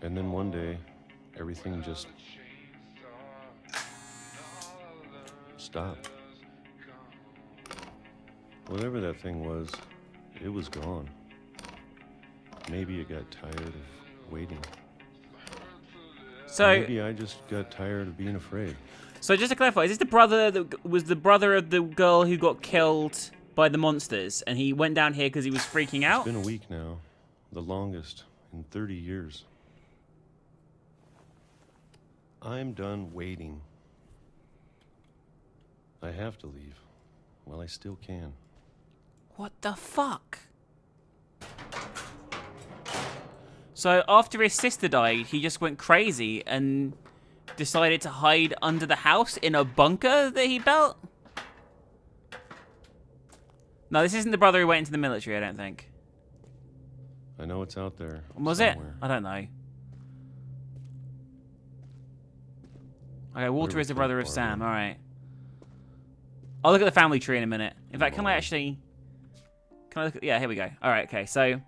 And then one day, everything just stopped. Whatever that thing was, it was gone. Maybe it got tired of waiting. So maybe I just got tired of being afraid. So just to clarify, is this the brother that was the brother of the girl who got killed by the monsters, and he went down here because he was freaking out? It's been a week now, the longest in 30 years. I'm done waiting. I have to leave while I still can. What the fuck? So after his sister died, he just went crazy and decided to hide under the house in a bunker that he built? No, this isn't the brother who went into the military, I don't think. I know it's out there. Was somewhere. it? I don't know. Okay, Walter is the brother of Sam, alright. I'll look at the family tree in a minute. In fact, can I actually... Can I look at... Yeah, here we go. Alright, okay, so...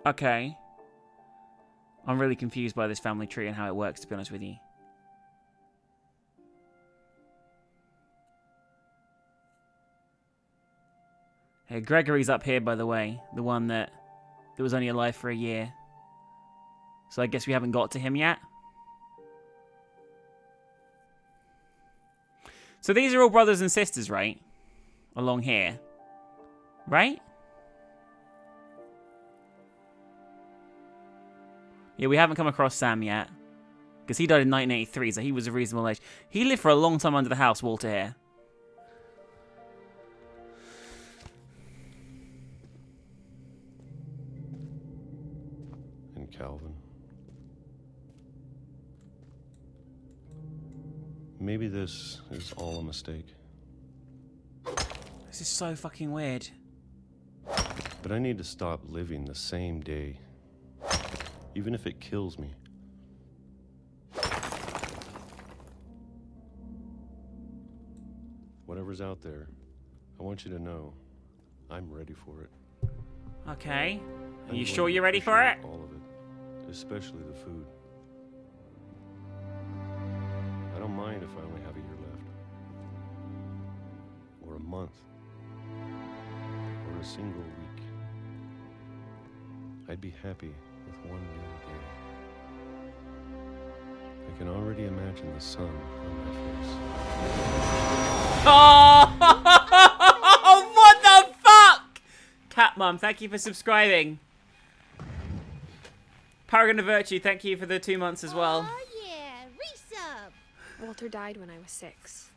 Okay. I'm really confused by this family tree and how it works, to be honest with you. Hey, Gregory's up here, by the way. The one that was only alive for a year. So I guess we haven't got to him yet. So these are all brothers and sisters, right? Along here. Right? Yeah, we haven't come across Sam yet. Because he died in 1983, so he was a reasonable age. He lived for a long time under the house, Walter here. And Calvin. Maybe this is all a mistake. This is so fucking weird. But I need to stop living the same day. Even if it kills me. Whatever's out there, I want you to know I'm ready for it. Okay. Are you I'm sure going to you're ready for it? appreciate all of it, especially the food. I don't mind if I only have a year left. Or a month. Or a single week. I'd be happy with one new day. I can already imagine the sun on my face. Oh! What the fuck? Cat Mum, thank you for subscribing. Paragon of Virtue, thank you for the 2 months as well. Oh yeah, resub. Walter died when I was 6.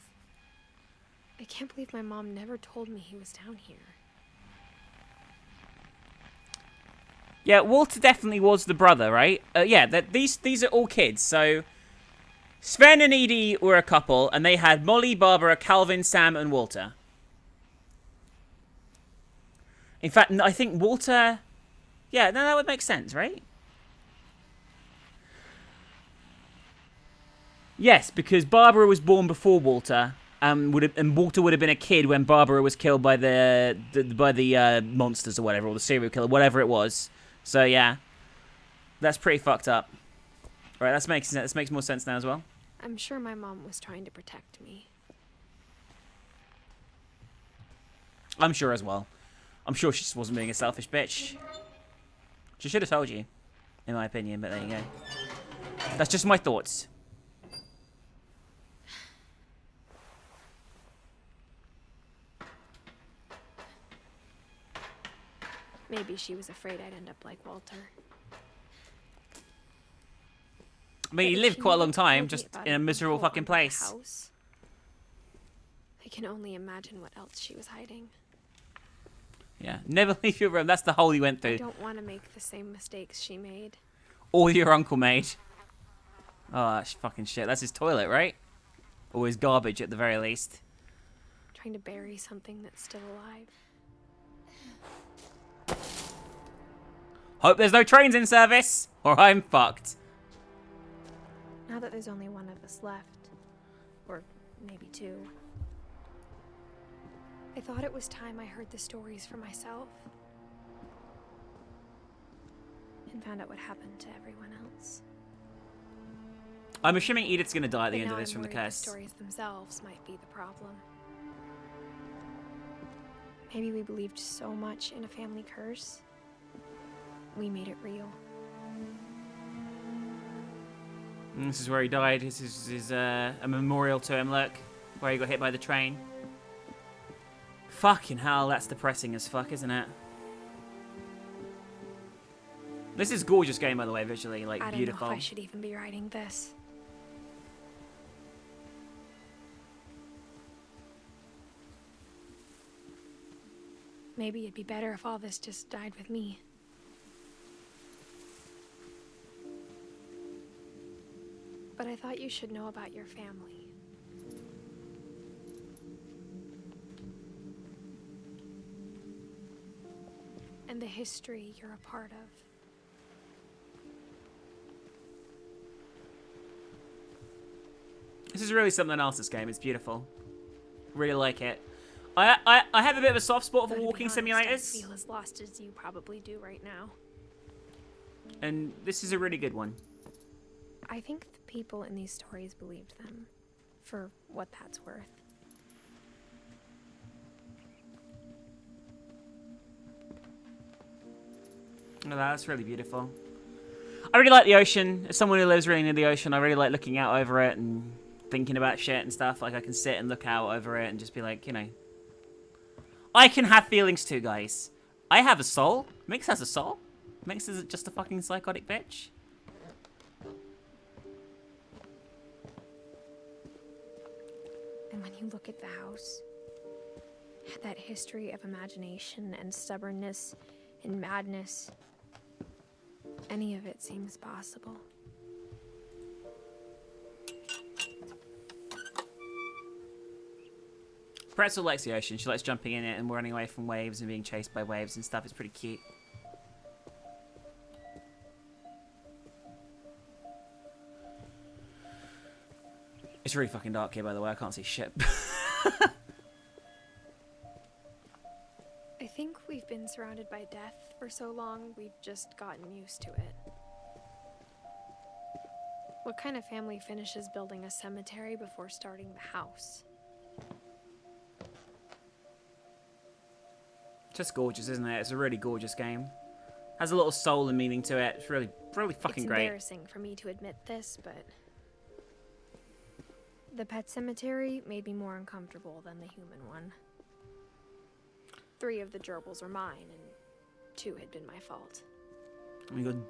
I can't believe my mom never told me he was down here. Yeah, Walter definitely was the brother, right? Yeah, these are all kids, so Sven and Edie were a couple, and they had Molly, Barbara, Calvin, Sam, and Walter. In fact, I think Walter... Yeah, no, that would make sense, right? Yes, because Barbara was born before Walter, and Walter would have been a kid when Barbara was killed by the monsters or whatever, or the serial killer, whatever it was. So yeah, that's pretty fucked up. All right, that makes sense. This makes more sense now as well. I'm sure my mom was trying to protect me. I'm sure as well. I'm sure she just wasn't being a selfish bitch. She should have told you, in my opinion, but there you go. That's just my thoughts. Maybe she was afraid I'd end up like Walter. I mean, he lived quite a long time, just in a miserable fucking place. House. I can only imagine what else she was hiding. Yeah, never leave your room. That's the hole you went through. I don't want to make the same mistakes she made. Or your uncle made. Oh, that's fucking shit. That's his toilet, right? Or his garbage, at the very least. Trying to bury something that's still alive. Hope there's no trains in service, or I'm fucked. Now that there's only one of us left, or maybe two, I thought it was time I heard the stories for myself and found out what happened to everyone else. I'm assuming Edith's gonna die at the But end now of this I'm from the worried curse. The stories themselves might be the problem. Maybe we believed so much in a family curse, we made it real. And this is where he died. This is a memorial to him, look. Where he got hit by the train. Fucking hell, that's depressing as fuck, isn't it? This is a gorgeous game, by the way, visually, like, I don't beautiful. know if I should even be writing this. Maybe it'd be better if all this just died with me. But I thought you should know about your family. And the history you're a part of. This is really something else, this game. It's beautiful. Really like it. I have a bit of a soft spot for Though, to be walking honest, simulators. I feel as lost as you probably do right now. And this is a really good one. I think the people in these stories believed them, for what that's worth. Oh, that's really beautiful. I really like the ocean. As someone who lives really near the ocean, I really like looking out over it and thinking about shit and stuff. Like, I can sit and look out over it and just be like, you know. I can have feelings too, guys. I have a soul. Minx has a soul. Minx isn't just a fucking psychotic bitch. And when you look at the house, that history of imagination and stubbornness and madness, any of it seems possible. Pretzel likes the ocean. She likes jumping in it and running away from waves and being chased by waves and stuff. It's pretty cute. It's really fucking dark here, by the way. I can't see shit. I think we've been surrounded by death for so long, we've just gotten used to it. What kind of family finishes building a cemetery before starting the house? Just gorgeous, isn't it? It's a really gorgeous game. Has a lot of soul and meaning to it. It's really fucking great. It's embarrassing for me to admit this, but the pet cemetery made me more uncomfortable than the human one. 3 of the gerbils were mine, and 2 had been my fault. Oh my god.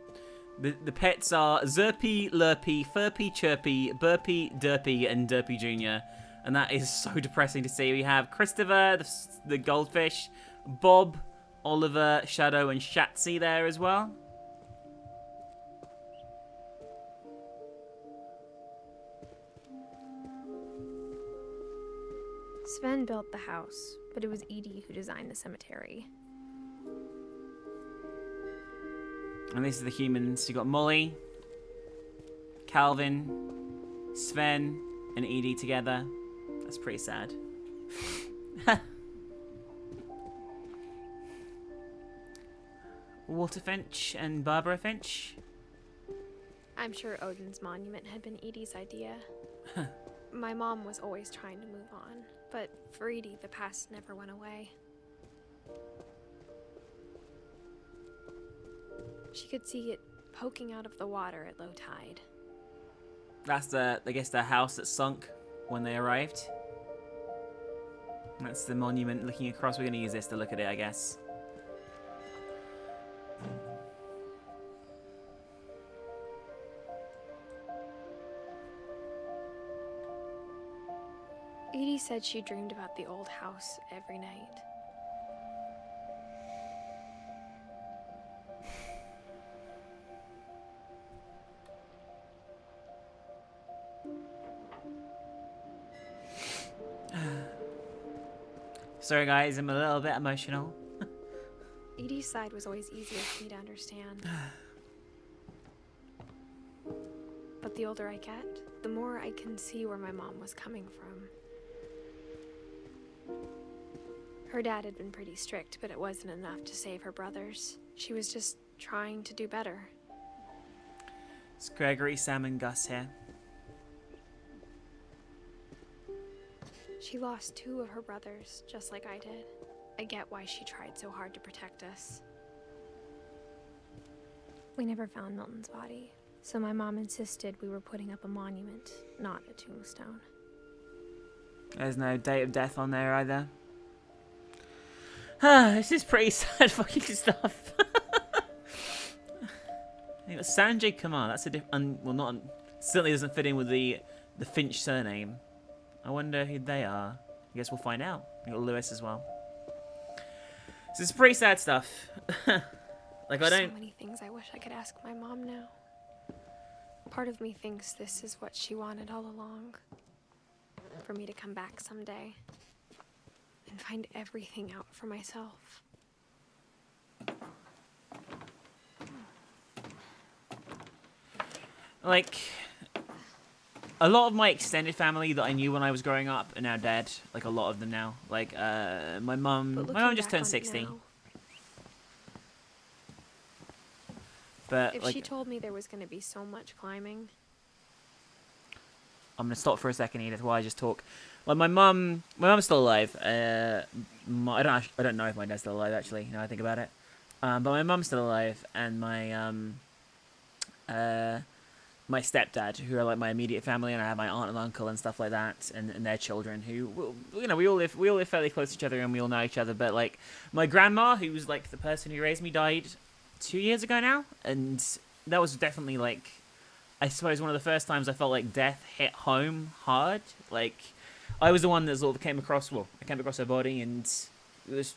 The pets are Zerpy, Lurpy, Furpy, Chirpy, Burpy, Derpy, and Derpy Jr. And that is so depressing to see. We have Christopher, the goldfish, Bob, Oliver, Shadow, and Shatsy there as well. Sven built the house, but it was Edie who designed the cemetery. And these are the humans. You got Molly, Calvin, Sven, and Edie together. That's pretty sad. Walter Finch and Barbara Finch. I'm sure Odin's monument had been Edie's idea. My mom was always trying to move on, but for Edie, the past never went away. She could see it poking out of the water at low tide. That's I guess the house that sunk when they arrived. That's the monument looking across. We're going to use this to look at it, I guess. Edie said she dreamed about the old house every night. Sorry guys, I'm a little bit emotional. Edie's side was always easier for me to understand. But the older I get, the more I can see where my mom was coming from. Her dad had been pretty strict, but it wasn't enough to save her brothers. She was just trying to do better. It's Gregory, Sam, and Gus here. She lost 2 of her brothers, just like I did. I get why she tried so hard to protect us. We never found Milton's body, so my mom insisted we were putting up a monument, not a tombstone. There's no date of death on there either. This is pretty sad fucking stuff. You got Sanjay Kumar. That's a certainly doesn't fit in with the Finch surname. I wonder who they are. I guess we'll find out. You got Lewis as well. So it's pretty sad stuff. Like There's I don't. so many things I wish I could ask my mom now. Part of me thinks this is what she wanted all along. For me to come back someday and find everything out for myself. Like, a lot of my extended family that I knew when I was growing up are now dead. Like, a lot of them now. Like, my mum just turned 60. But, If like, she told me there was going to be so much climbing. I'm going to stop for a second, Edith, while I just talk. Like, my mum's still alive. I don't know if my dad's still alive, actually, now I think about it. But my mum's still alive, and my stepdad, who are like my immediate family, and I have my aunt and uncle and stuff like that, and their children, who, you know, we all live fairly close to each other, and we all know each other. But like my grandma, who was like the person who raised me, died 2 years ago now, and that was definitely like, I suppose, one of the first times I felt like death hit home hard. Like I was the one that sort of came across her body, and it was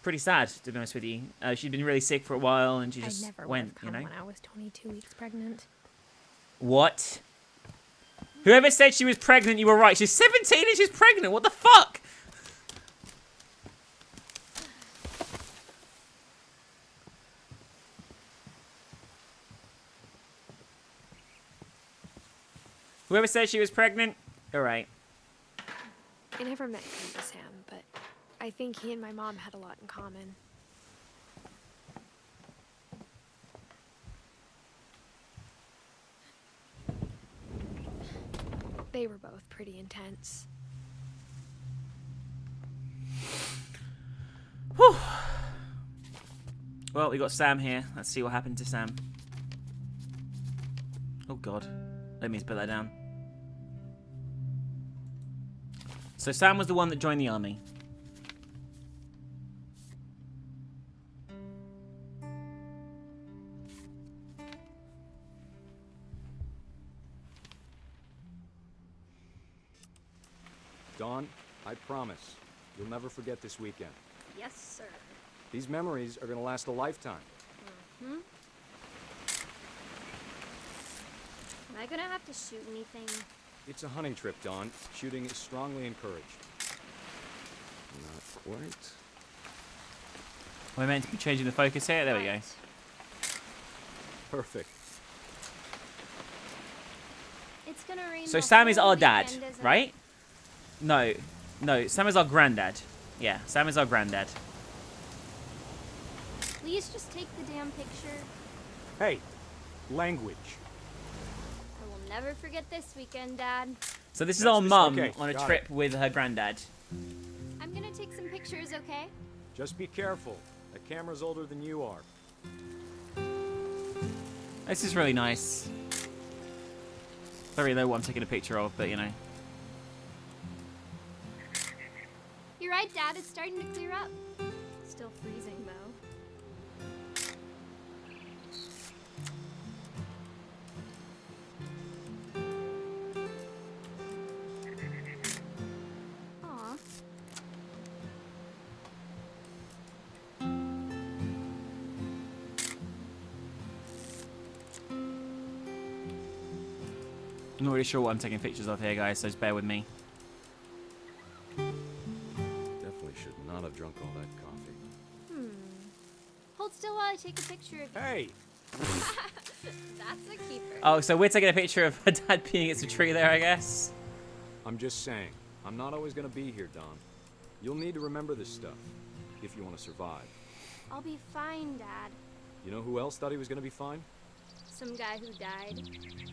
pretty sad, to be honest with you. She'd been really sick for a while, and she just I never went, would have come when I was 22 weeks pregnant. What? Whoever said she was pregnant, you were right. She's 17 and she's pregnant. What the fuck? Whoever said she was pregnant, you're right. I never met Grandpa Sam, but I think he and my mom had a lot in common. They were both pretty intense. Whew. Well, we got Sam here. Let's see what happened to Sam. Oh god. Let me put that down. So Sam was the one that joined the army. Dawn, I promise, you'll never forget this weekend. Yes, sir. These memories are gonna last a lifetime. Hmm? Am I gonna have to shoot anything? It's a hunting trip, Dawn. Shooting is strongly encouraged. Not quite. We're meant to be changing the focus here. There we go. Perfect. It's gonna rain. So the Sam is whole our dad, weekend, isn't it? right? No, Sam is our granddad. Yeah, Sam is our granddad. Please just take the damn picture. Hey, language. I will never forget this weekend, Dad. So this is That's our just mum okay, on a got trip with her granddad. I'm gonna take some pictures, okay? Just be careful. That camera's older than you are. This is really nice. I don't really know what I'm taking a picture of, but you know. You're right, Dad. It's starting to clear up. Still freezing, though. Aw. I'm not really sure what I'm taking pictures of here, guys, so just bear with me. Definitely should not have drunk all that coffee. Hold still while I take a picture of you. Hey! That's a keeper. Oh, so we're taking a picture of her dad peeing against a tree there, I guess. I'm just saying, I'm not always gonna be here, Don. You'll need to remember this stuff, if you want to survive. I'll be fine, Dad. You know who else thought he was gonna be fine? Some guy who died.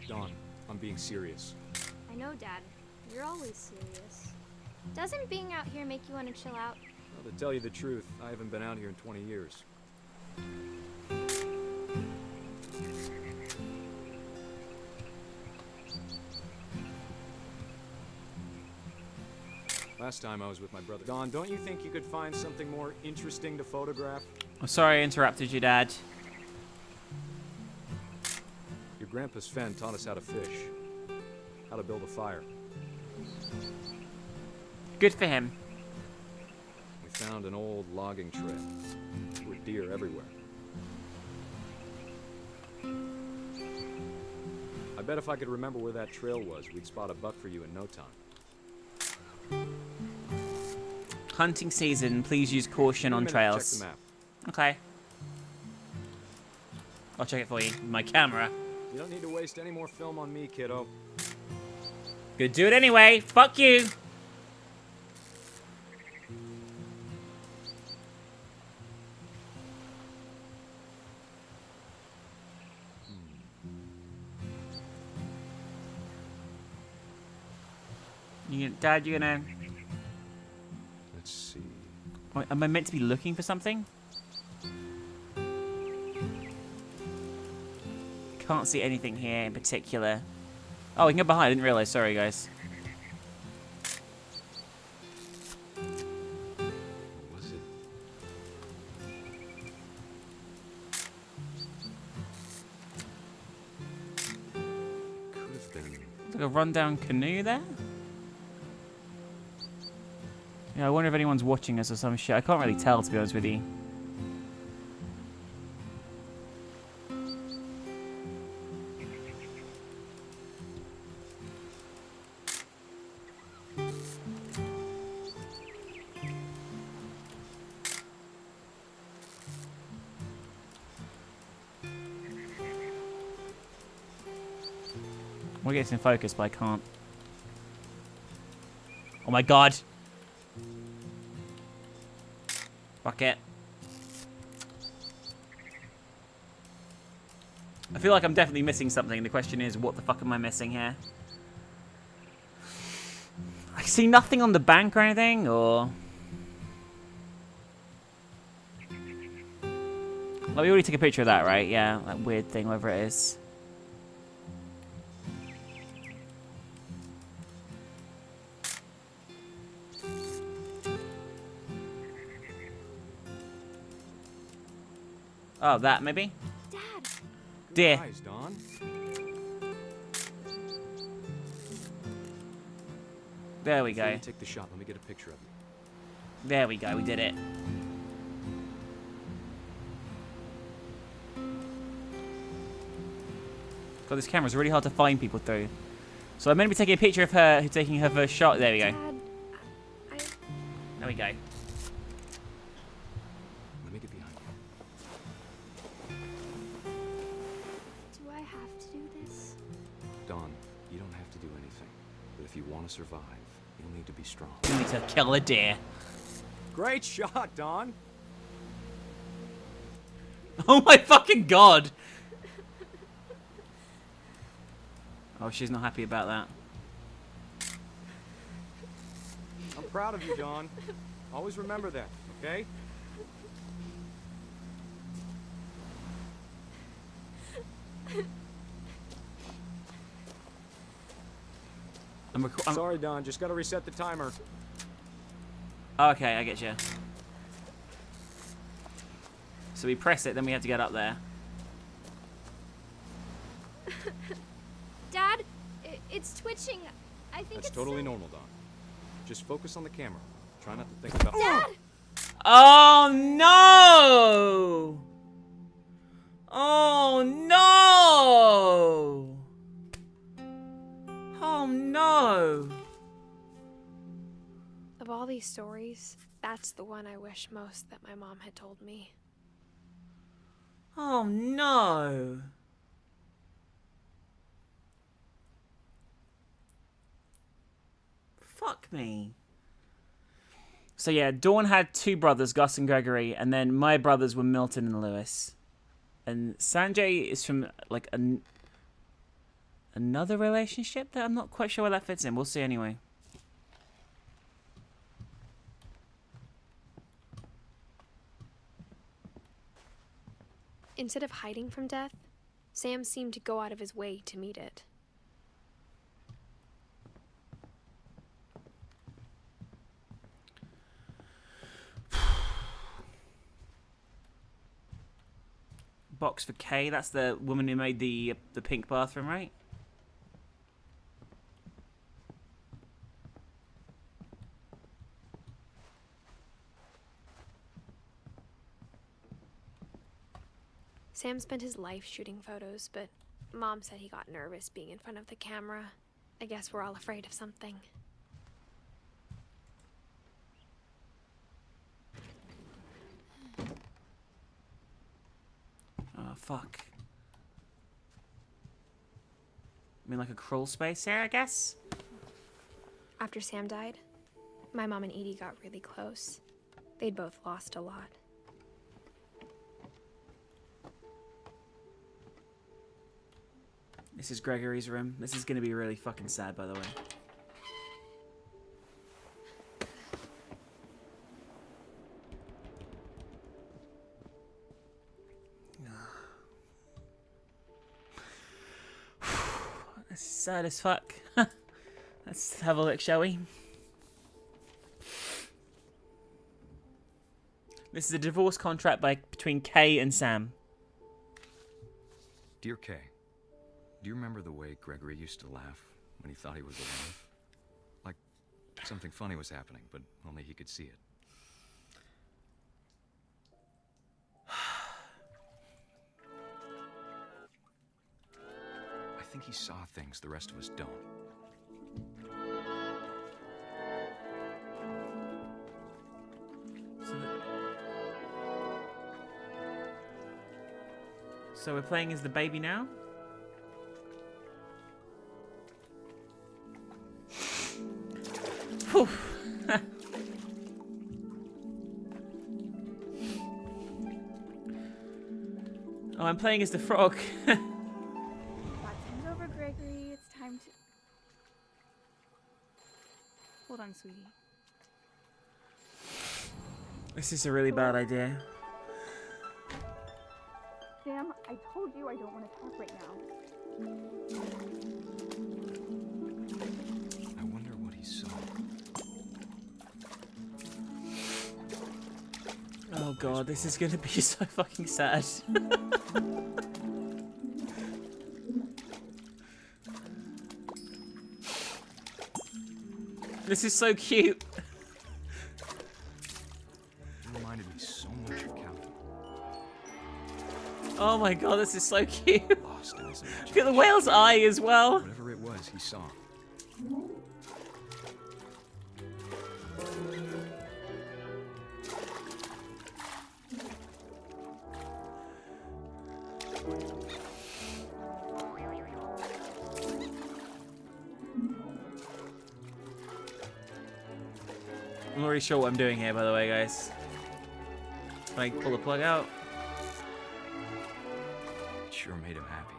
Don, I'm being serious. I know, Dad. You're always serious. Doesn't being out here make you want to chill out? Well, to tell you the truth, I haven't been out here in 20 years. Last time I was with my brother. Don, don't you think you could find something more interesting to photograph? I'm sorry I interrupted you, Dad. Your grandpa Sven taught us how to fish, how to build a fire. Good for him. We found an old logging trail. There were deer everywhere. I bet if I could remember where that trail was, we'd spot a buck for you in no time. Hunting season, please use caution on trails. Check the map. Okay. I'll check it for you. My camera. You don't need to waste any more film on me, kiddo. Gonna do it anyway. Fuck you. Dad, you gonna... Let's see. Wait, am I meant to be looking for something? Can't see anything here in particular. Oh, we can go behind. I didn't realize. Sorry, guys. What was it? Could have been. Like a rundown canoe there? Yeah, I wonder if anyone's watching us or some shit. I can't really tell, to be honest with you. I want to get this in focus, but I can't. Oh my god! Fuck it. I feel like I'm definitely missing something. The question is, what the fuck am I missing here? I see nothing on the bank or anything, or... Like, we already took a picture of that, right? Yeah, that weird thing, whatever it is. Oh, that maybe? Dad! Dear. Good eyes, Don. There we Before go. you take the shot, let me get a picture of you. There we go, we did it. God, this camera's really hard to find people through. So I'm meant to be taking a picture of her taking her first shot. There we go. Dad, There we go. But if you want to survive, you'll need to be strong. You need to kill a deer. Great shot, Don! Oh my fucking god! Oh, she's not happy about that. I'm proud of you, Don. Always remember that, okay? I'm sorry, Don. Just gotta reset the timer. Okay, I get you. So we press it, then we have to get up there. Dad, it's twitching. I think That's it's totally normal, Don. Just focus on the camera. Try not to think about. Dad! Oh no! Oh no! Oh no! Of all these stories, that's the one I wish most that my mom had told me. Oh no! Fuck me. So yeah, Dawn had two brothers, Gus and Gregory, and then my brothers were Milton and Lewis. And Sanjay is from like another relationship that I'm not quite sure where that fits in. We'll see anyway. Instead of hiding from death, Sam seemed to go out of his way to meet it. Box for Kay, that's the woman who made the pink bathroom, right? Sam spent his life shooting photos, but Mom said he got nervous being in front of the camera. I guess we're all afraid of something. Oh, fuck. I mean, like a crawl space here, I guess? After Sam died, my mom and Edie got really close. They'd both lost a lot. This is Gregory's room. This is gonna be really fucking sad, by the way. This is sad as fuck. Let's have a look, shall we? This is a divorce contract between Kay and Sam. Dear Kay, do you remember the way Gregory used to laugh when he thought he was alive? Like something funny was happening, but only he could see it. I think he saw things the rest of us don't. So we're playing as the baby now? Whew. Oh, I'm playing as the frog. Time's over, Gregory. It's time to... Hold on, sweetie. This is a really bad idea. Sam, I told you I don't want to talk right now. I wonder what he saw. Oh god, this is gonna be so fucking sad. This is so cute. It reminded me so much of Calvin. Oh my god, this is so cute. Lost in his imagination. Look at the whale's eye as well. Whatever it was, he saw. I'm not really sure what I'm doing here, by the way, guys. Can I pull the plug out? It sure made him happy.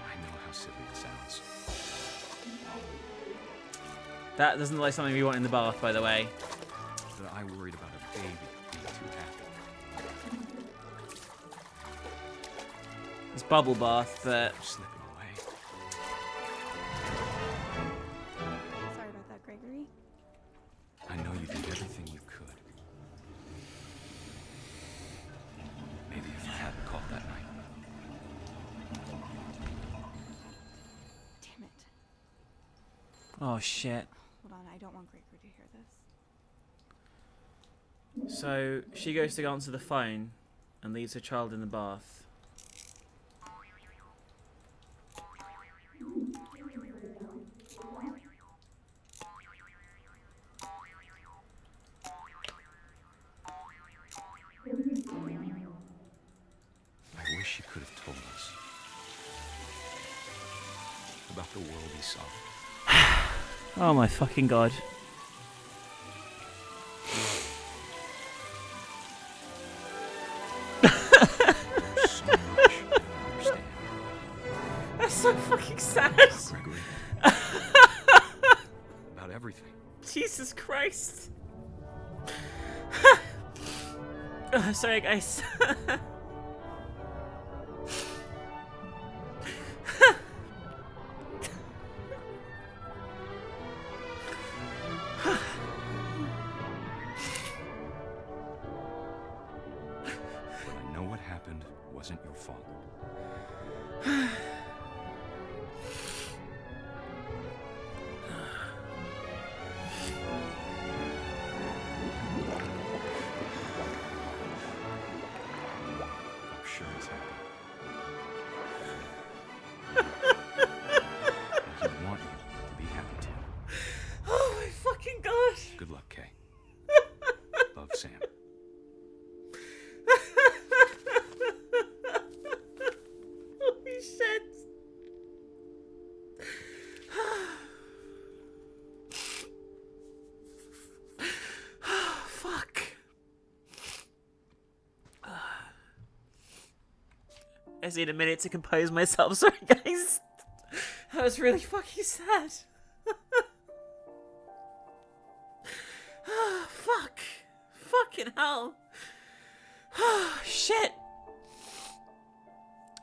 I know how silly it sounds. That doesn't look like something we want in the bath, by the way. But I worried about a baby being too happy. It's bubble bath, but I'm slipping away. Sorry about that, Gregory. I know you did everything you could. Maybe if I hadn't called that night. Damn it. oh shit. Hold on, I don't want Gregory to hear this. So she goes to answer the phone and leaves her child in the bath. I wish he could have told us about the world he saw. Oh my fucking god. There's so much I don't understand. That's so fucking sad. Gregory. About everything. Jesus Christ. Sorry, guys. But I know what happened wasn't your fault. I'm sure he's happy. And he'd want you to be happy too. Oh my fucking god. Good luck, Kay. Love, Sam. Holy shit. Fuck. I just need a minute to compose myself. Sorry, guys. That was really fucking sad. Fuck. Fucking hell. Shit.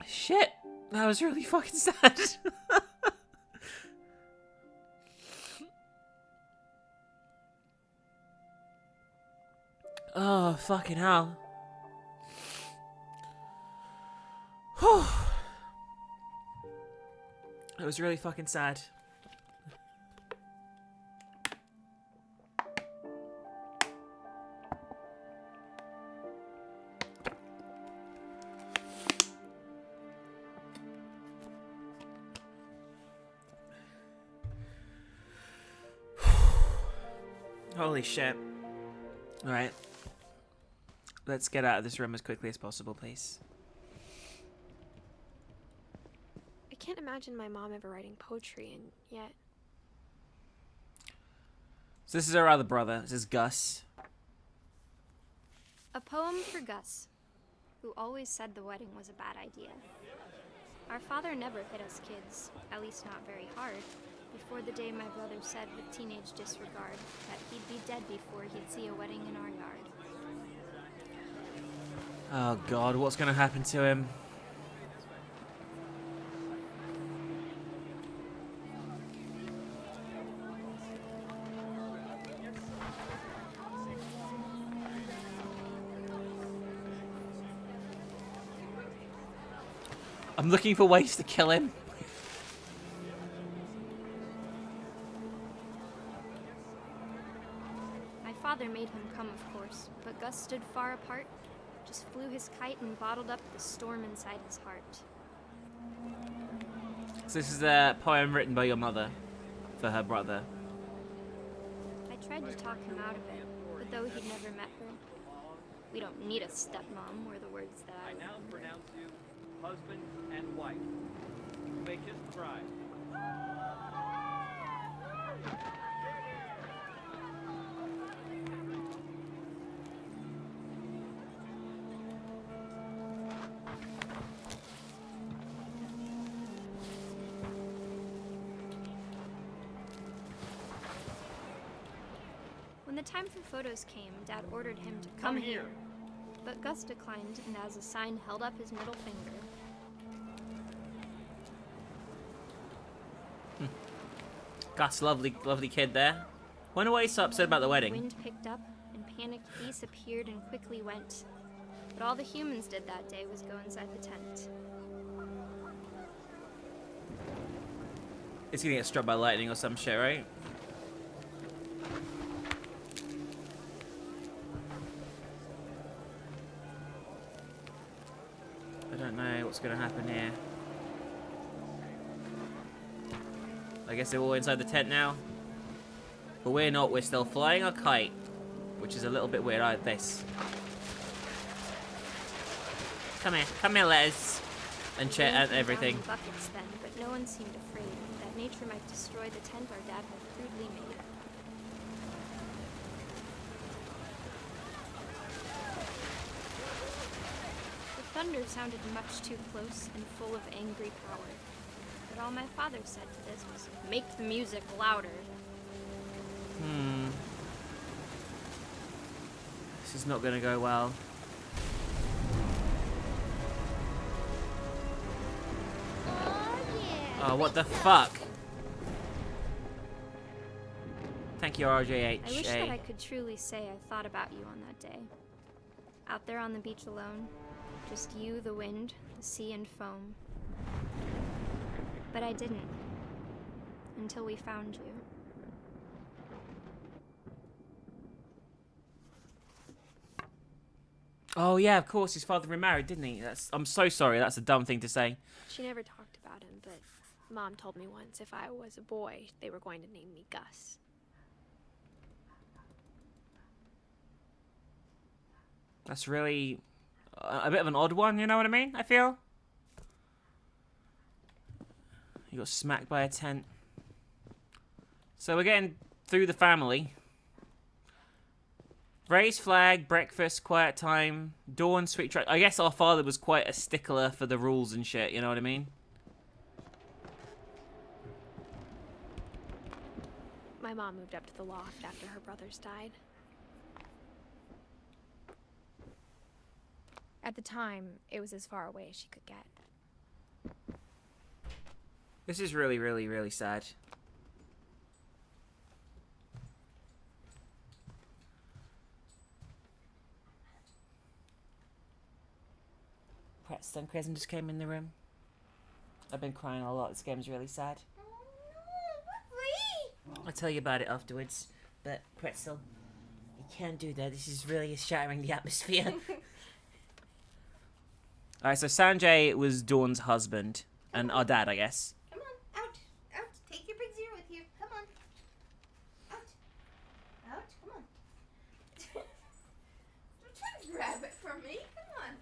Shit. That was really fucking sad. Oh, fucking hell. Whew. That was really fucking sad. Holy shit. Alright. Let's get out of this room as quickly as possible, please. I can't imagine my mom ever writing poetry, and yet. So this is our other brother. This is Gus. A poem for Gus, who always said the wedding was a bad idea. Our father never hit us kids, at least not very hard, before the day my brother said with teenage disregard that he'd be dead before he'd see a wedding in our yard. Oh god, what's gonna happen to him? I'm looking for ways to kill him. My father made him come, of course, but Gus stood far apart, just flew his kite and bottled up the storm inside his heart. So this is a poem written by your mother for her brother. I tried to talk him out of it, but though he'd never met her, we don't need a stepmom were the words that I remember. husband and wife. You may kiss the bride. When the time for photos came, Dad ordered him to come here. But Gus declined, and as a sign held up his middle finger. Gus, lovely kid there. Wonder why he's so upset about the wedding. Wind picked up, and panicked geese appeared and quickly went. But all the humans did that day was go inside the tent. It's gonna get struck by lightning or some shit, right? I don't know what's gonna happen here. I guess they're all inside the tent now. But we're not, we're still flying a kite. Which is a little bit weird, like this. Come here, Les. And Chet and everything. Buckets then, but no one seemed afraid that nature might destroy the tent our dad had crudely made. The thunder sounded much too close and full of angry power. But all my father said to this was, make the music louder. This is not gonna go well. Oh, what the fuck? Thank you, RJH. I wish that I could truly say I thought about you on that day. Out there on the beach alone, just you, the wind, the sea, and foam. But I didn't. Until we found you. Oh yeah, of course, his father remarried, didn't he? I'm so sorry, that's a dumb thing to say. She never talked about him, but Mom told me once if I was a boy, they were going to name me Gus. That's really a bit of an odd one, you know what I mean? I feel. You got smacked by a tent. So we're getting through the family. Raised flag, breakfast, quiet time, dawn, sweet track. I guess our father was quite a stickler for the rules and shit, you know what I mean? My mom moved up to the loft after her brothers died. At the time, it was as far away as she could get. This is really, really, really sad. Preston Crescent just came in the room. I've been crying a lot. This game's really sad. I'll tell you about it afterwards. But Pretzel, you can't do that. This is really shattering the atmosphere. Alright, so Sanjay was Dawn's husband. And our dad, I guess. Come on, out, out. Take your big zero with you. Come on. Out. Out, come on. Don't try to grab it from me. Come on.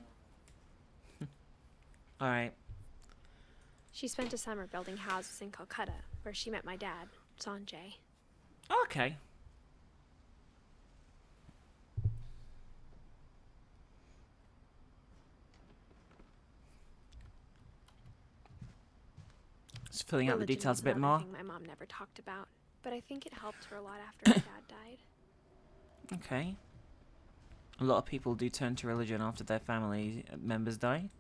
Alright. She spent a summer building houses in Calcutta, where she met my dad, Sanjay. Okay. Just filling out the Religion details is a bit another more. thing my mom never talked about, but I think it helped her a lot after my dad died. Okay. A lot of people do turn to religion after their family members die.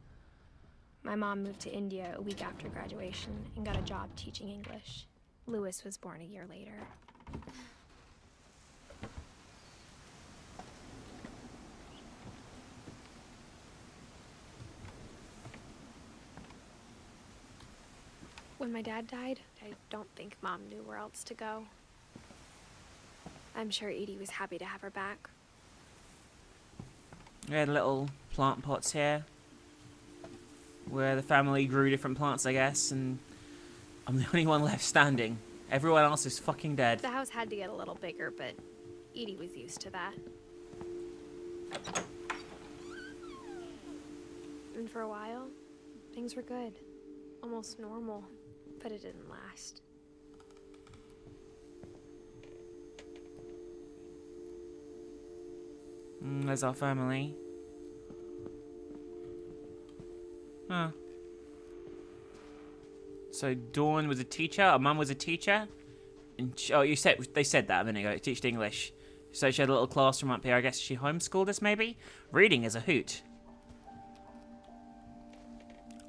My mom moved to India a week after graduation and got a job teaching English. Lewis was born a year later. When my dad died, I don't think Mom knew where else to go. I'm sure Edie was happy to have her back. We had little plant pots here where the family grew different plants, I guess, and I'm the only one left standing. Everyone else is fucking dead. The house had to get a little bigger, but Edie was used to that. And for a while, Things were good. Almost normal. But it didn't last. There's our family. Huh. So Dawn was a teacher. Her mum was a teacher. And they said that a minute ago. Teached English. So she had a little classroom up here. I guess she homeschooled us, maybe. Reading is a hoot.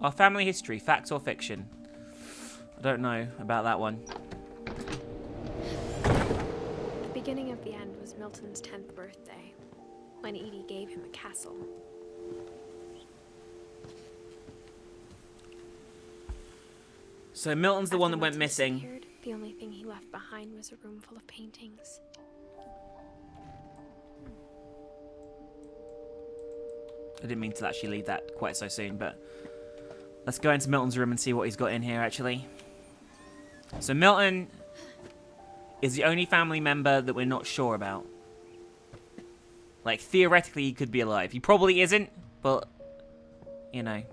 Our family history, facts or fiction? I don't know about that one. The beginning of the end was Milton's 10th birthday, when Edie gave him a castle. So Milton's the one that went missing. Disappeared, the only thing he left behind was a room full of paintings. I didn't mean to actually leave that quite so soon, but let's go into Milton's room and see what he's got in here, actually. So Milton is the only family member that we're not sure about. Like, theoretically, he could be alive. He probably isn't, but, you know.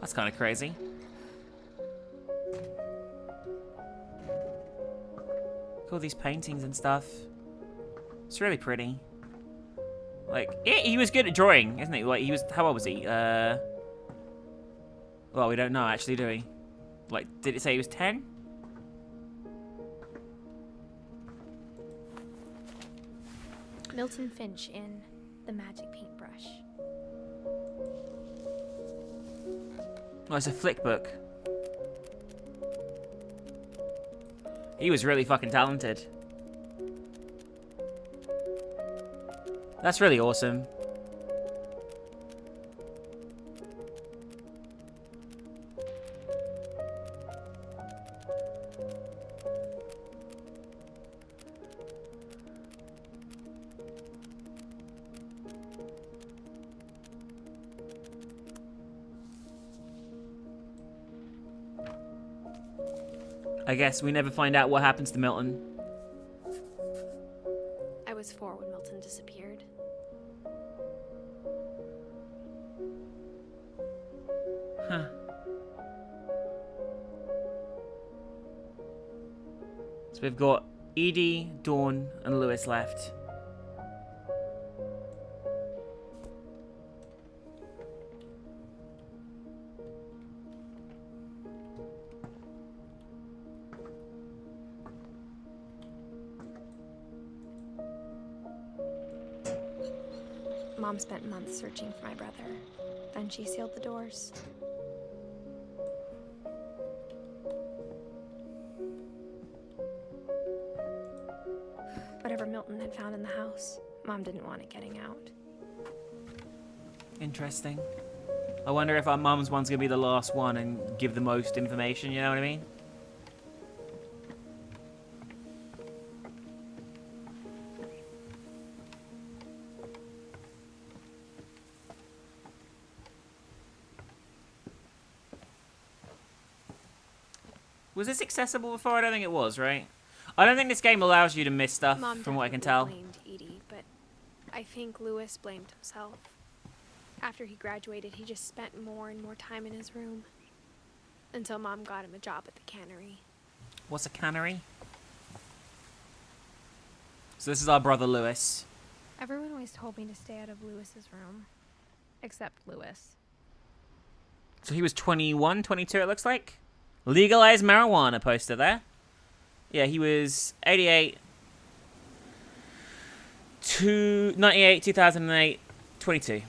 That's kind of crazy. All these paintings and stuff. It's really pretty. Like, yeah, he was good at drawing, isn't he? Like, he was, how old was he? Well, we don't know, actually, do we? Like, did it say he was 10? Milton Finch in The Magic Paintbrush. Oh, it's a flick book. He was really fucking talented. That's really awesome. I guess we never find out what happens to Milton. I was 4 when Milton disappeared. Huh. So we've got Edie, Dawn, and Lewis left. Mom spent months searching for my brother. Then she sealed the doors. Whatever Milton had found in the house, Mom didn't want it getting out. Interesting. I wonder if our mum's one's gonna be the last one and give the most information, you know what I mean? Was this accessible before? I don't think it was, right? I don't think this game allows you to miss stuff, Mom from what I can definitely tell. blamed Edie, but I think Lewis blamed himself. After he graduated, he just spent more and more time in his room. Until Mom got him a job at the cannery. What's a cannery? So this is our brother Lewis. Everyone always told me to stay out of Lewis's room. Except Lewis. So he was 21, 22 it looks like. Legalized marijuana poster there. Yeah, he was 88, 98, 2008, 22.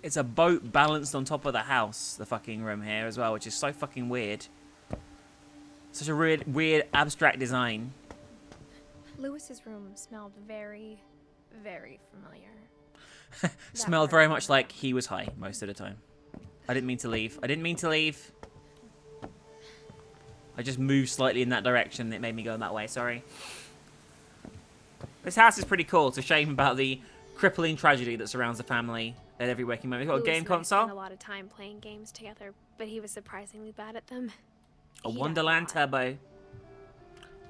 It's a boat balanced on top of the house, the fucking room here as well, which is so fucking weird. Such a weird abstract design. Lewis's room smelled very, very familiar. Smelled very much like he was high most of the time. I didn't mean to leave. I didn't mean to leave. I just moved slightly in that direction and it made me go that way, sorry. This house is pretty cool. It's a shame about the crippling tragedy that surrounds the family at every waking moment. He's got a Louis game and I console. spent a lot of time playing games together, but he was surprisingly bad at them. A He died Wonderland lot. Turbo.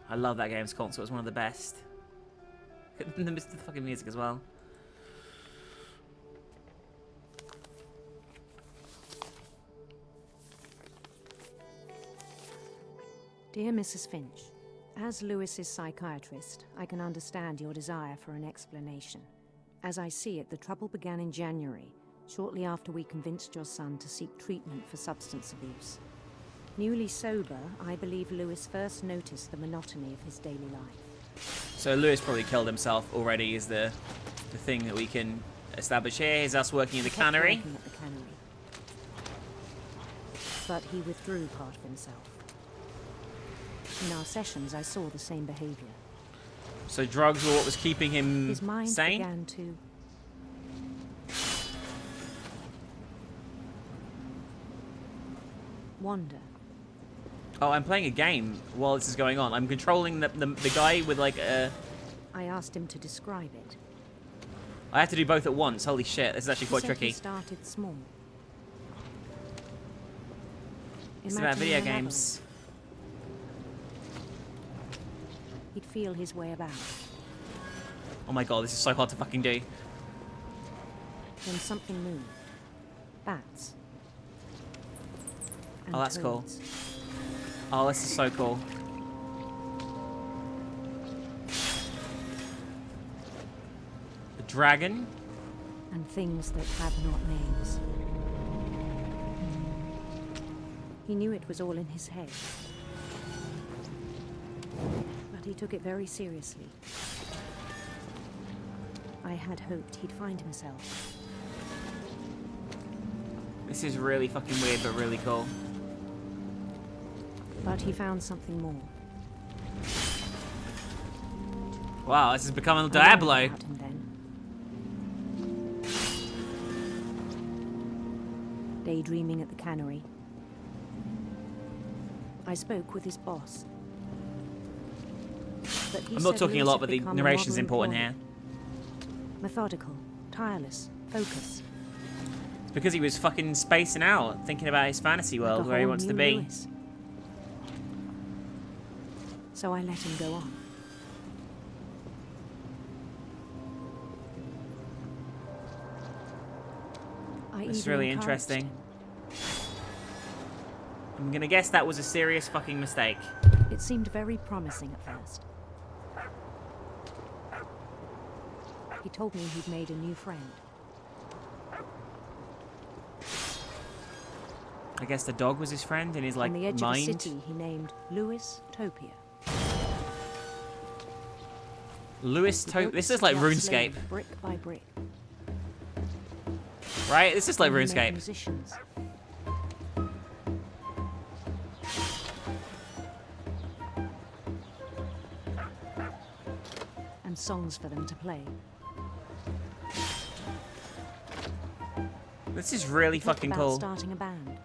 I love that game's console. It's one of the best. The fucking music as well. Dear Mrs. Finch, as Lewis's psychiatrist, I can understand your desire for an explanation. As I see it, the trouble began in January, shortly after we convinced your son to seek treatment for substance abuse. Newly sober, I believe Lewis first noticed the monotony of his daily life. So Lewis probably killed himself already is the thing that we can establish here. Is us working in the cannery. Working at the cannery. But he withdrew part of himself. In our sessions, I saw the same behavior. So drugs were what was keeping him His mind sane? began to wander. Oh, I'm playing a game while this is going on. I'm controlling the guy with like a... I asked him to describe it. I have to do both at once. Holy shit, this is actually quite He said tricky. He started small. It's about video Imagining another games. He'd feel his way about. Oh my god, this is so hard to fucking do. Then something moved. Bats. And Oh, that's cool. toads. Oh, this is so cool. The dragon. And things that have not names. He knew it was all in his head. But he took it very seriously. I had hoped he'd find himself. This is really fucking weird, but really cool. But he found something more. Wow, this is becoming I Diablo. learned about him then. Daydreaming at the cannery. I spoke with his boss. But he I'm not said talking a Lewis lot, had but the become a narration's model important employee. here. Methodical, tireless, focused. It's because he was fucking spacing out, thinking about his fantasy Like world a where he whole wants to new be. Lewis. So I let him go on. This is really interesting. I'm gonna guess that was a serious fucking mistake. It seemed very promising at first. He told me he'd made a new friend. I guess the dog was his friend in his like On the edge mind. of the city, he named Lewis Topia. Lewis He built This the is like city up RuneScape, slowly, brick by brick. right? This is like And he made RuneScape. musicians. And songs for them to play. This is really He talked fucking about cool. starting a band.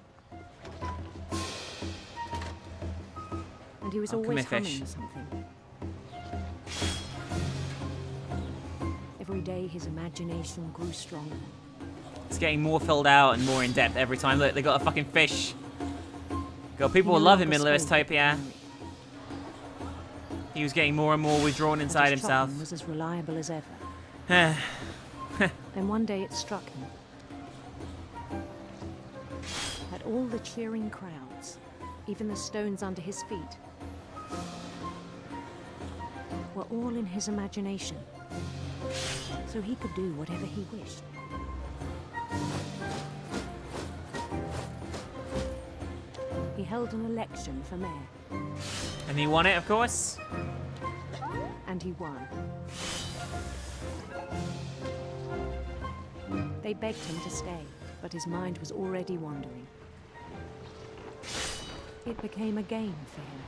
And he was Oh, come always here, fish. humming something. Every day his imagination grew stronger. It's getting more filled out and more in depth every time. Look, they got a fucking fish. God, people He will no love him in longer spoke Lewistopia. He was getting more and more withdrawn But inside his himself. chopping was as reliable as ever. Then Then one day it struck him that all the cheering crowds, even the stones under his feet, were all in his imagination, so he could do whatever he wished. He held an election for mayor, And he won it, of course. and he won. They begged him to stay, but his mind was already wandering. It became a game for him.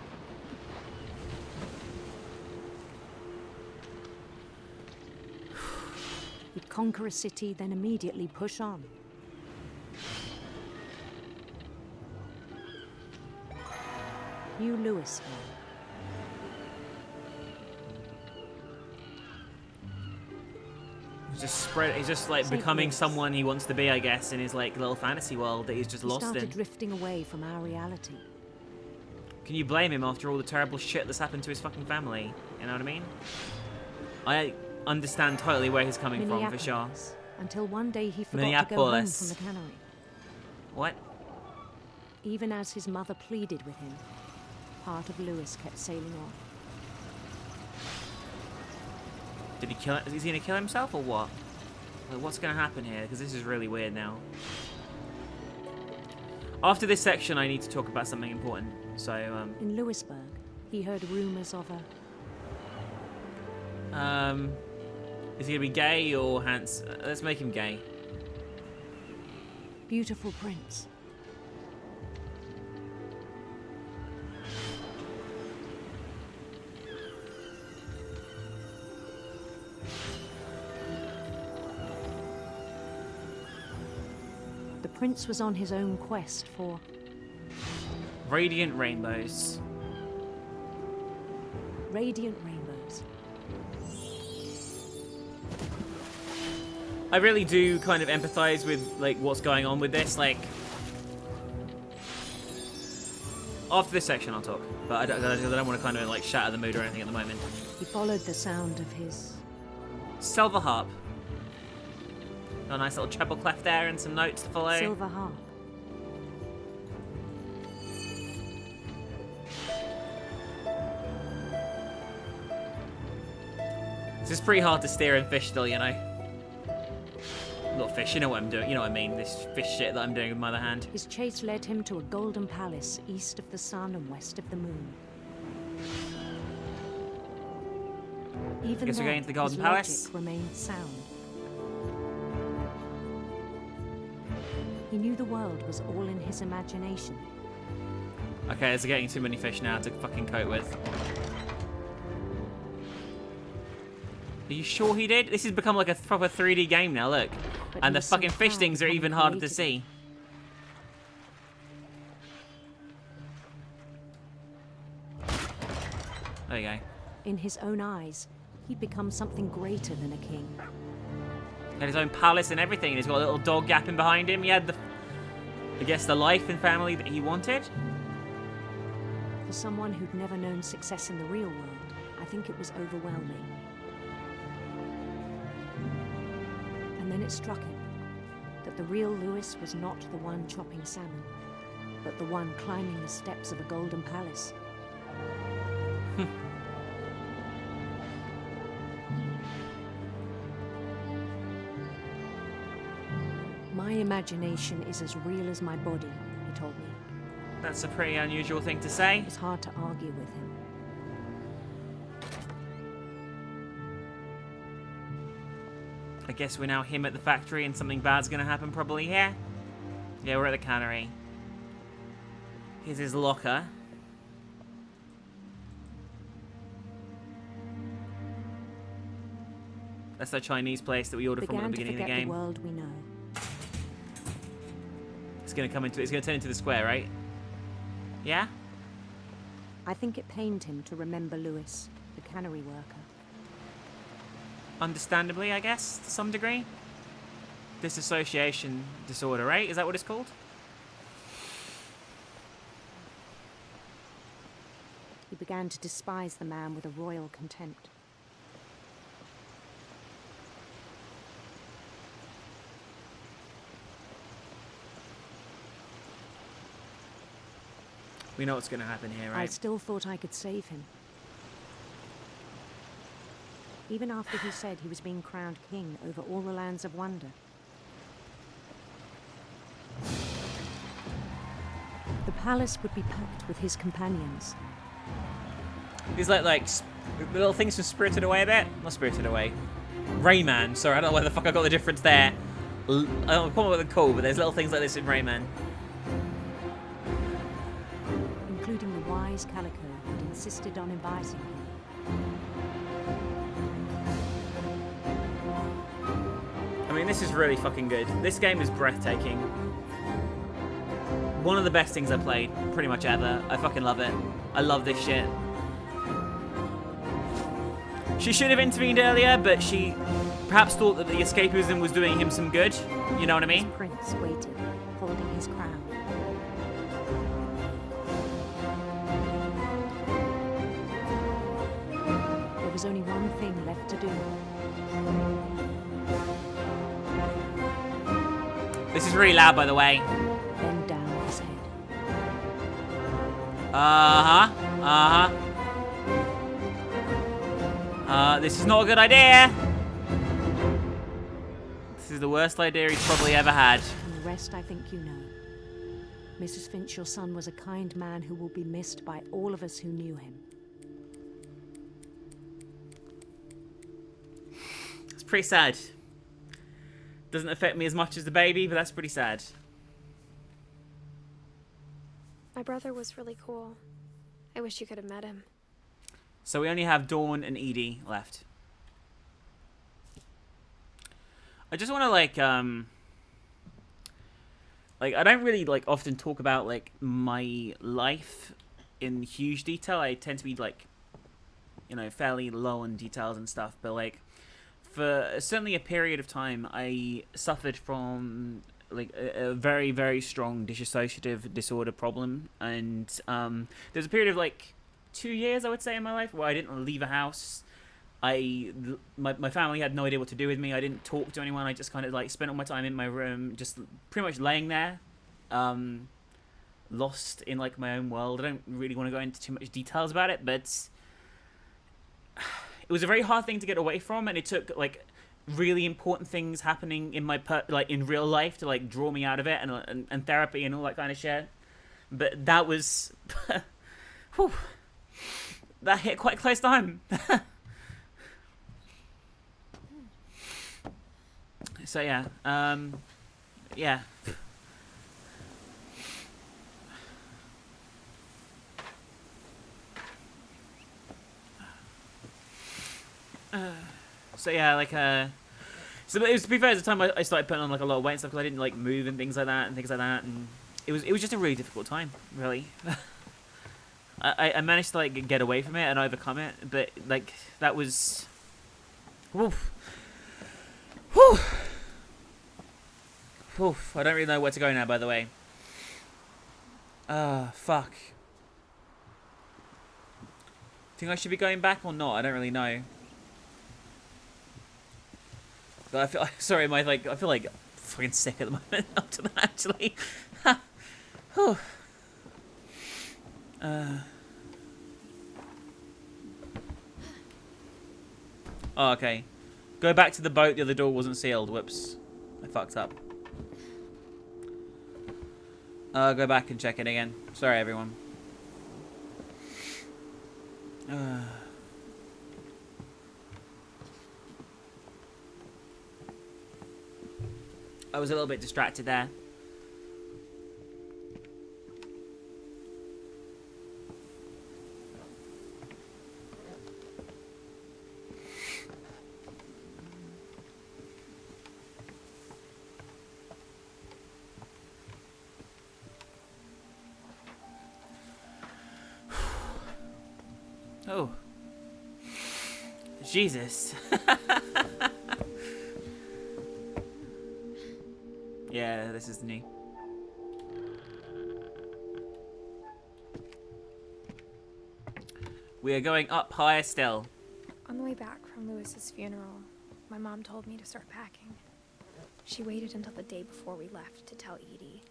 He'd conquer a city, then immediately push on. New Louisville. He's just like Saint becoming Minx. someone he wants to be, I guess, in his like little fantasy world that he's just He lost started in. drifting away from our reality. Can you blame him after all the terrible shit that's happened to his fucking family? You know what I mean? I understand totally where he's coming from, for sure. Minneapolis, until one day he forgot to go home Minneapolis. from the cannery. What? Even as his mother pleaded with him, part of Lewis kept sailing on. Did he kill? Is he gonna kill himself or what? Like, what's gonna happen here? Because this is really weird now. After this section, I need to talk about something important. So, In Lewisburg, he heard rumors of a... is he gonna be gay or handsome? Let's make him gay. beautiful prince. The prince was on his own quest for Radiant rainbows. radiant rainbows. I really do kind of empathize with like what's going on with this. Like, after this section, I'll talk. But I don't want to kind of like shatter the mood or anything at the moment. He followed the sound of his Silver harp. Got a nice little treble clef there and some notes to follow. silver harp. This is pretty hard to steer and fish still, you know. Not fish, you know what I'm doing. You know what I mean. This fish shit that I'm doing with my other hand. His chase led him to a golden palace east of the sun and west of the moon. Even Guess we're there, going to the Golden his Palace. logic remained sound. He knew the world was all in his imagination. Okay, there's getting too many fish now to fucking cope with. Are you sure he did? This has become like a proper 3D game now, look. But And he the was so fucking fish proud things of are having even harder to created see. There you go. In his own eyes, he'd become something greater than a king. He had his own palace and everything, and he's got a little dog gapping behind him. He had the, I guess, the life and family that he wanted. For someone who'd never known success in the real world, I think it was overwhelming. And then it struck him that the real Lewis was not the one chopping salmon, but the one climbing the steps of a golden palace. My imagination is as real as my body, he told me. That's a pretty unusual thing to say. It was hard to argue with him. I guess we're now him at the factory and something bad's gonna happen probably here. Yeah, we're at the cannery. Here's his locker. That's the Chinese place that we ordered from at the beginning of the game. The world we know. It's gonna turn into the square, right? Yeah? I think it pained him to remember Lewis, the cannery worker. Understandably, I guess, to some degree. Dissociation disorder, right? Is that what it's called? He began to despise the man with a royal contempt. We know what's going to happen here, I right? still thought I could save him. Even after he said he was being crowned king over all the lands of wonder. The palace would be packed with his companions. These like the little things from Spirited Away a bit? Not Spirited Away. Rayman. Sorry, I don't know where the fuck I got the difference there. I don't know what they're called, but there's little things like this in Rayman. Including the wise Calico who'd insisted on inviting him. I mean, this is really fucking good. This game is breathtaking. One of the best things I've played pretty much ever. I fucking love it. I love this shit. She should have intervened earlier, but she perhaps thought that the escapism was doing him some good. You know what I mean? His prince waited, holding his crown. There was only one thing left to do. This is really loud, by the way. Bend down his head. This is not a good idea. This is the worst idea he's probably ever had. And the rest I think you know. Mrs. Finch, your son was a kind man who will be missed by all of us who knew him. It's pretty sad. Doesn't affect me as much as the baby, but that's pretty sad. My brother was really cool. I wish you could have met him. So we only have Dawn and Edie left. I just want to like I don't really like often talk about like my life in huge detail. I tend to be like, you know, fairly low on details and stuff, but like for certainly a period of time I suffered from like a very, very strong dissociative disorder problem, and there's a period of like 2 years, I would say, in my life where I didn't leave a house. My family had no idea what to do with me. I didn't talk to anyone. I just kind of like spent all my time in my room, just pretty much laying there, lost in like my own world. I don't really want to go into too much details about it, but it was a very hard thing to get away from, and it took like really important things happening in my like in real life to like draw me out of it, and therapy and all that kind of shit. But that was whew, that hit quite close to home. So yeah, yeah. So yeah, like so it was, to be fair, at the time I started putting on like a lot of weight and stuff because I didn't like move and things like that, and it was just a really difficult time, really. I managed to like get away from it and overcome it, but like that was, woof, woof, woof. I don't really know where to go now, by the way. Fuck. Think I should be going back or not? I don't really know. But I feel sorry, I feel like fucking sick at the moment after that, actually. Oh, okay. Go back to the boat. The other door wasn't sealed. Whoops. I fucked up. Go back and check it again. Sorry, everyone. I was a little bit distracted there. Oh. Jesus. Yeah, this is new. We are going up higher still. On the way back from Lewis's funeral, my mom told me to start packing. She waited until the day before we left to tell Edie.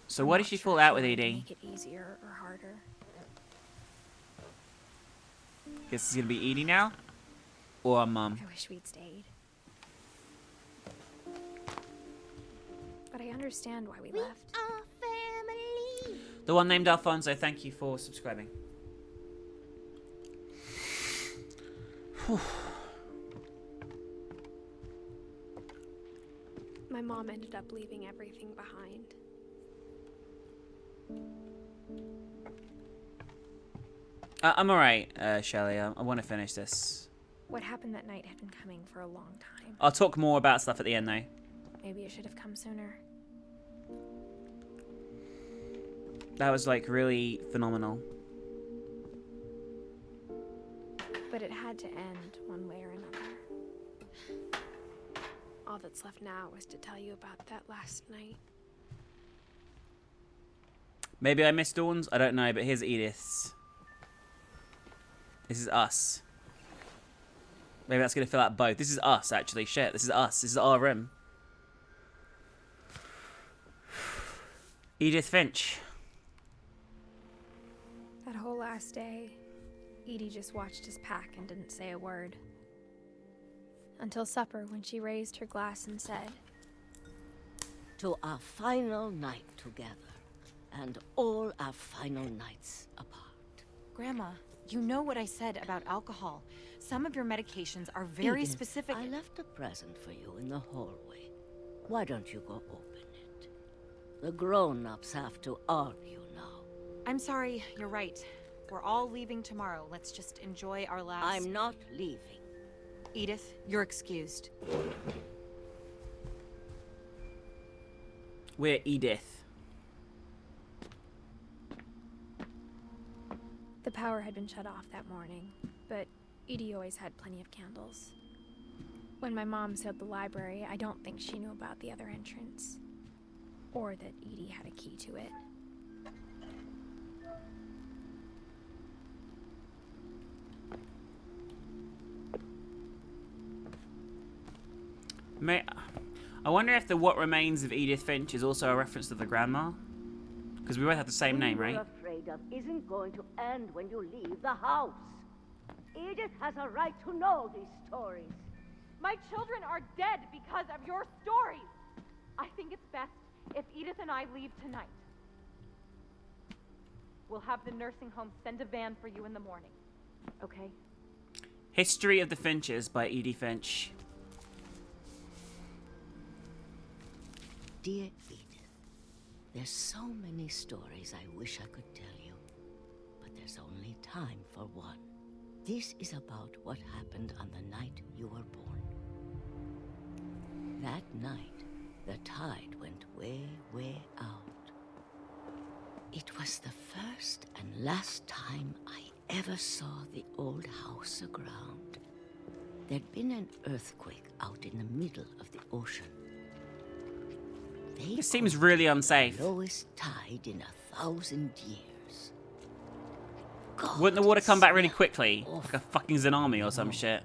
So why did she fall out with Edie? Make it easier or harder. Guess it's gonna be Edie now? Or Mum? I wish we'd stayed. But I understand why we left. Are family. The one named Alfonso, thank you for subscribing. My mom ended up leaving everything behind. I'm alright, Shelley. I want to finish this. What happened that night had been coming for a long time. I'll talk more about stuff at the end, though. Maybe it should have come sooner. That was, like, really phenomenal. But it had to end one way or another. All that's left now is to tell you about that last night. Maybe I missed Dawn's? I don't know, but here's Edith's. This is us. Maybe that's going to fill out both. This is us, actually. Shit, this is us. This is our room. Edith Finch. That whole last day, Edie just watched us pack and didn't say a word. Until supper, when she raised her glass and said, "To our final night together, and all our final nights apart." Grandma, you know what I said about alcohol. Some of your medications are very Edith, specific. I left a present for you in the hallway. Why don't you go open it? The grown-ups have to argue now. I'm sorry, you're right. We're all leaving tomorrow. Let's just enjoy our last... I'm not leaving. Edith, you're excused. We're Edith. the power had been shut off that morning, but Edie always had plenty of candles. When my mom sealed the library, I don't think she knew about the other entrance, or that Edie had a key to it. I wonder if the What Remains of Edith Finch is also a reference to the grandma? Because we both have the same name, right? What you're afraid of isn't going to end when you leave the house. Edith has a right to know these stories. My children are dead because of your stories. I think it's best if Edith and I leave tonight. We'll have the nursing home send a van for you in the morning, okay? History of the Finches by Edith Finch. Dear Edith, there's so many stories I wish I could tell you, but there's only time for one. This is about what happened on the night you were born. That night, the tide went way, way out. It was the first and last time I ever saw the old house aground. There'd been an earthquake out in the middle of the ocean. This seems really unsafe. Lowest tide in 1,000 years. God, Wouldn't the water come back really quickly? Like a fucking tsunami or some shit.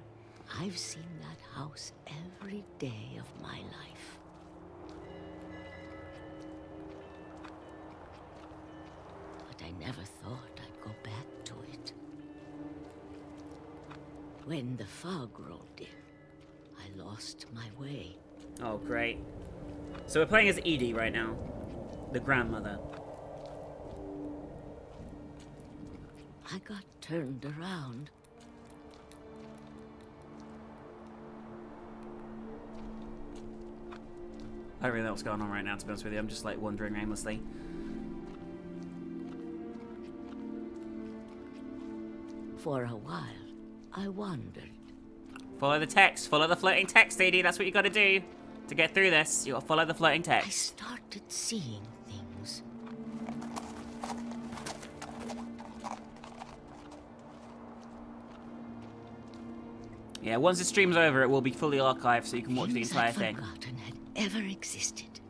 I've seen that house every day of my life. But I never thought I'd go back to it. When the fog rolled in, I lost my way. Oh, great. So we're playing as Edie right now. The grandmother. I got turned around. I don't really know what's going on right now, to be honest with you. I'm just like wandering aimlessly. For a while, I wandered. Follow the text. Follow the floating text, Edie. That's what you gotta do. To get through this, you gotta follow the floating text. I started seeing things. Yeah, once the stream's over, it will be fully archived, so you can watch the Things entire I'd thing. forgotten had ever existed.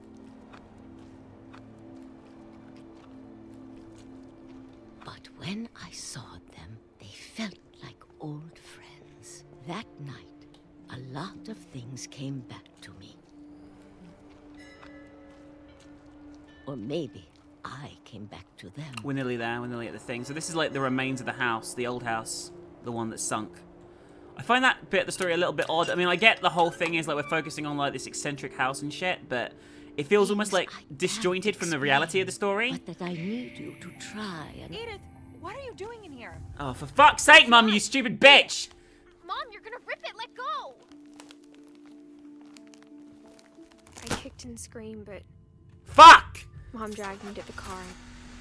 But when I saw them, they felt like old friends. That night, a lot of things came back to me. Or maybe I came back to them. We're nearly there. We're nearly at the thing. So this is like the remains of the house, the old house, the one that sunk. I find that bit of the story a little bit odd. I mean, I get the whole thing is like we're focusing on like this eccentric house and shit, but it feels almost like disjointed from the reality of the story. But that I need you to try and... Edith, what are you doing in here? Oh, for fuck's sake, Mum, you stupid bitch! Mom, you're gonna rip it. Let go. I kicked and screamed, but Fuck! Mom dragged me to the car.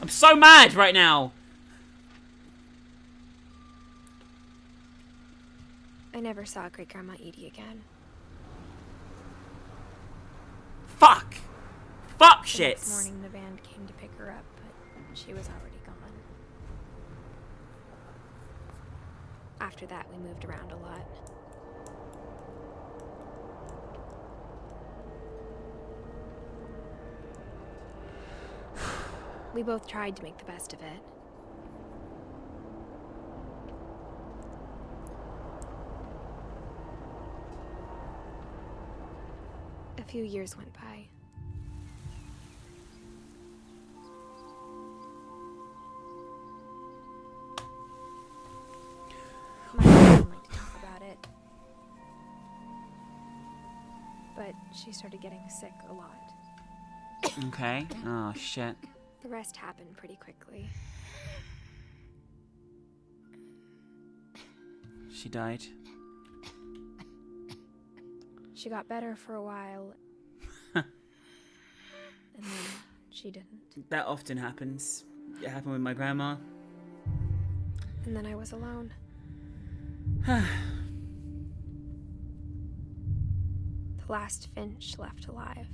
I'm so mad right now. I never saw Great Grandma Edie again. Fuck! Fuck The shit! next morning, the van came to pick her up, but she was already gone. After that, we moved around a lot. We both tried to make the best of it. A few years went by. My mom didn't like to talk about it. But she started getting sick a lot. Okay. Oh, shit. The rest happened pretty quickly. She died. She got better for a while. And then she didn't. That often happens. It happened with my grandma. And then I was alone. The last Finch left alive.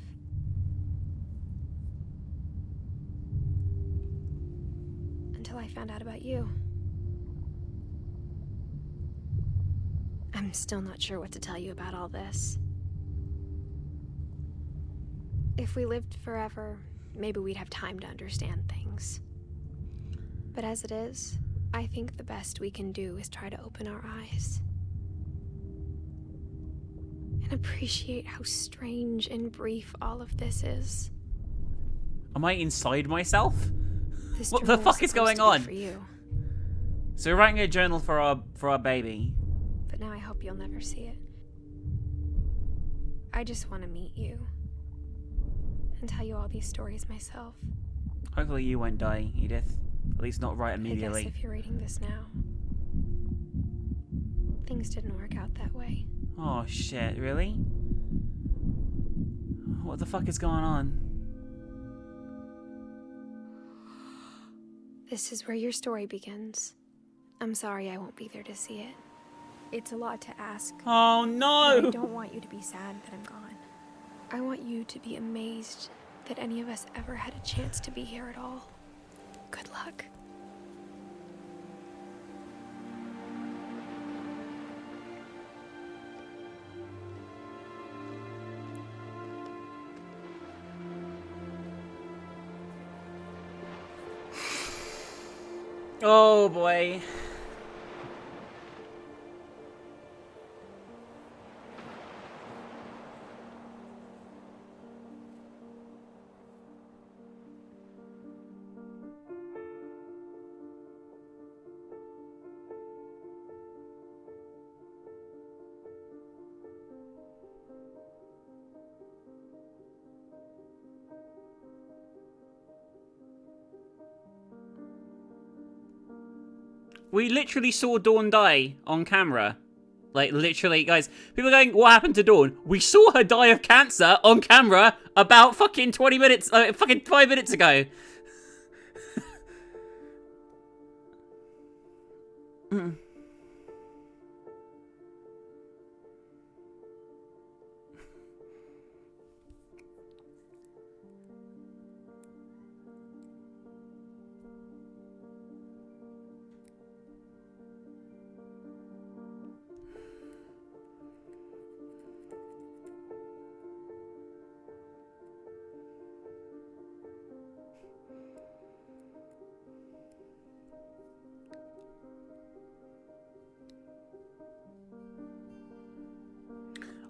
Until I found out about you. I'm still not sure what to tell you about all this. If we lived forever, maybe we'd have time to understand things. But as it is, I think the best we can do is try to open our eyes. And appreciate how strange and brief all of this is. Am I inside myself? This What the journal fuck is supposed going to be on? for you, So we're writing a journal for our baby. but now I hope you'll never see it. I just want to meet you. And tell you all these stories myself. Hopefully you won't die, Edith. At least not right I immediately. guess if you're reading this now, things didn't work out that way. Oh shit, really? What the fuck is going on? This is where your story begins. I'm sorry I won't be there to see it. It's a lot to ask. Oh no! But I don't want you to be sad that I'm gone. I want you to be amazed that any of us ever had a chance to be here at all. Good luck. Oh boy. We literally saw Dawn die on camera. Like, literally, guys. People are going, what happened to Dawn? We saw her die of cancer on camera about fucking 20 minutes, fucking 5 minutes ago.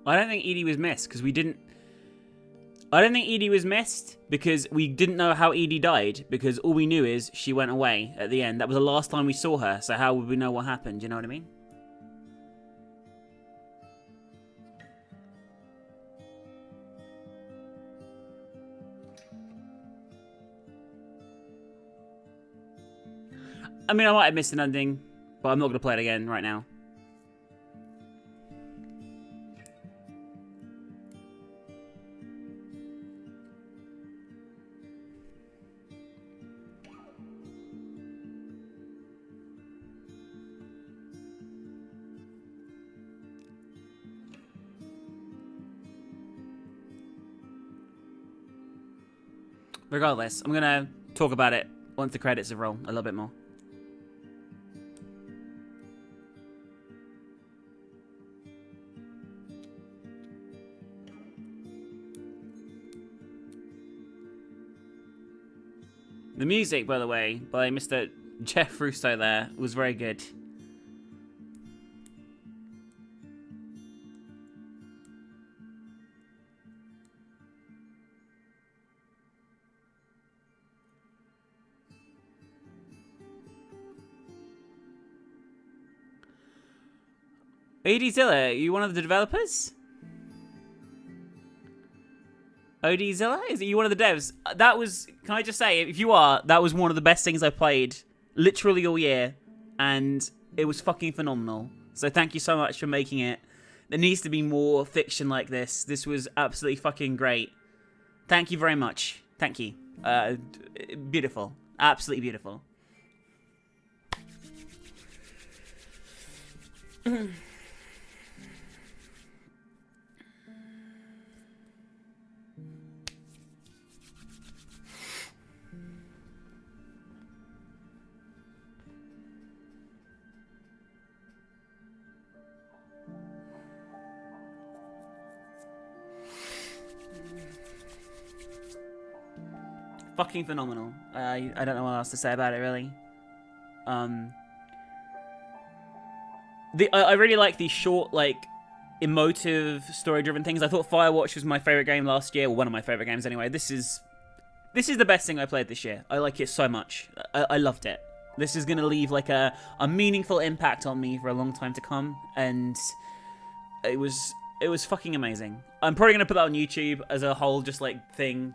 I don't think Edie was missed because we didn't... I don't think Edie was missed because we didn't know how Edie died because all we knew is she went away at the end. That was the last time we saw her, so how would we know what happened? Do you know what I mean? I mean, I might have missed an ending, but I'm not going to play it again right now. Regardless, I'm going to talk about it once the credits have rolled a little bit more. The music, by the way, by Mr. Jeff Russo there, was very good. Odzilla, are you one of the developers? Odzilla? Is it you one of the devs? That was, can I just say, if you are, that was one of the best things I played literally all year, and it was fucking phenomenal. So thank you so much for making it. There needs to be more fiction like this. This was absolutely fucking great. Thank you very much. Thank you. Beautiful. Absolutely beautiful. Fucking phenomenal. I don't know what else to say about it, really. I really like these short, like, emotive, story-driven things. I thought Firewatch was my favorite game last year, or one of my favorite games anyway. This is the best thing I played this year. I like it so much. I loved it. This is gonna leave like a meaningful impact on me for a long time to come, and it was fucking amazing. I'm probably gonna put that on YouTube as a whole, just like thing.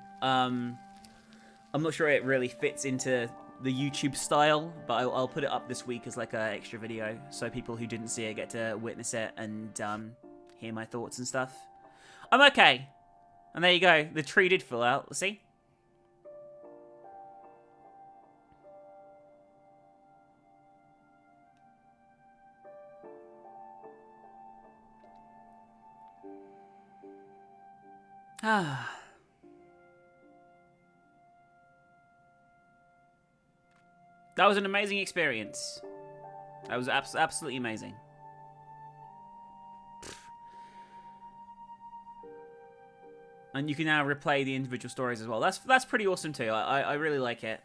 I'm not sure it really fits into the YouTube style, but I'll put it up this week as like an extra video, so people who didn't see it get to witness it and hear my thoughts and stuff. I'm okay. And there you go. The tree did fall out. See? Ah. That was an amazing experience. That was absolutely amazing. And you can now replay the individual stories as well. That's pretty awesome too. I really like it.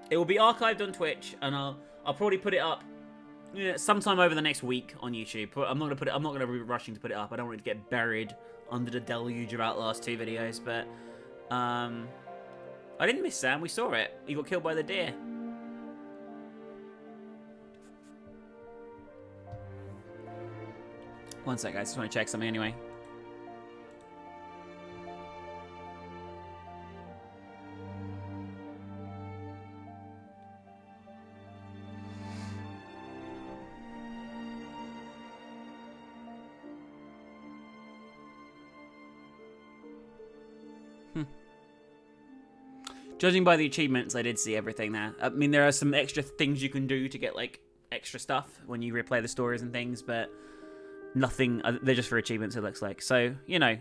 It will be archived on Twitch, and I'll probably put it up sometime over the next week on YouTube. I'm not gonna be rushing to put it up. I don't want it to get buried under the deluge of Outlast 2 videos, but I didn't miss Sam. We saw it. He got killed by the deer. One sec, guys. Just want to check something anyway. Judging by the achievements, I did see everything there. I mean, there are some extra things you can do to get, like, extra stuff when you replay the stories and things, but nothing. They're just for achievements, it looks like. So, you know,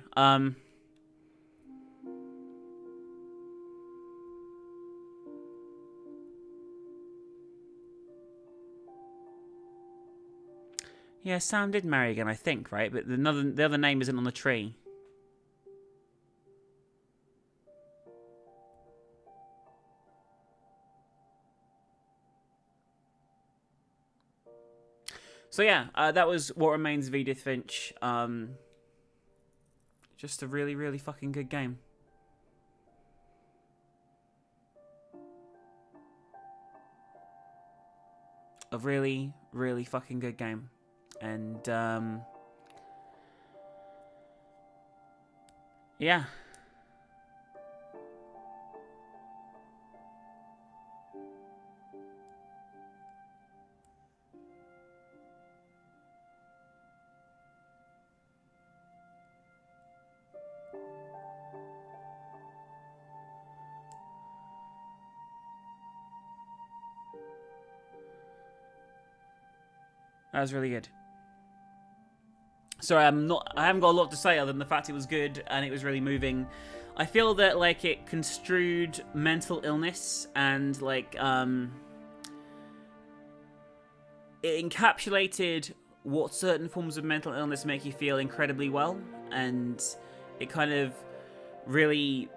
yeah, Sam did marry again, I think, right? But the other name isn't on the tree. So yeah, that was What Remains of Edith Finch. Just a really, really fucking good game. A really, really fucking good game. And, yeah. That was really good. Sorry, I haven't got a lot to say other than the fact it was good and it was really moving. I feel that like it construed mental illness and like it encapsulated what certain forms of mental illness make you feel incredibly well, and it kind of really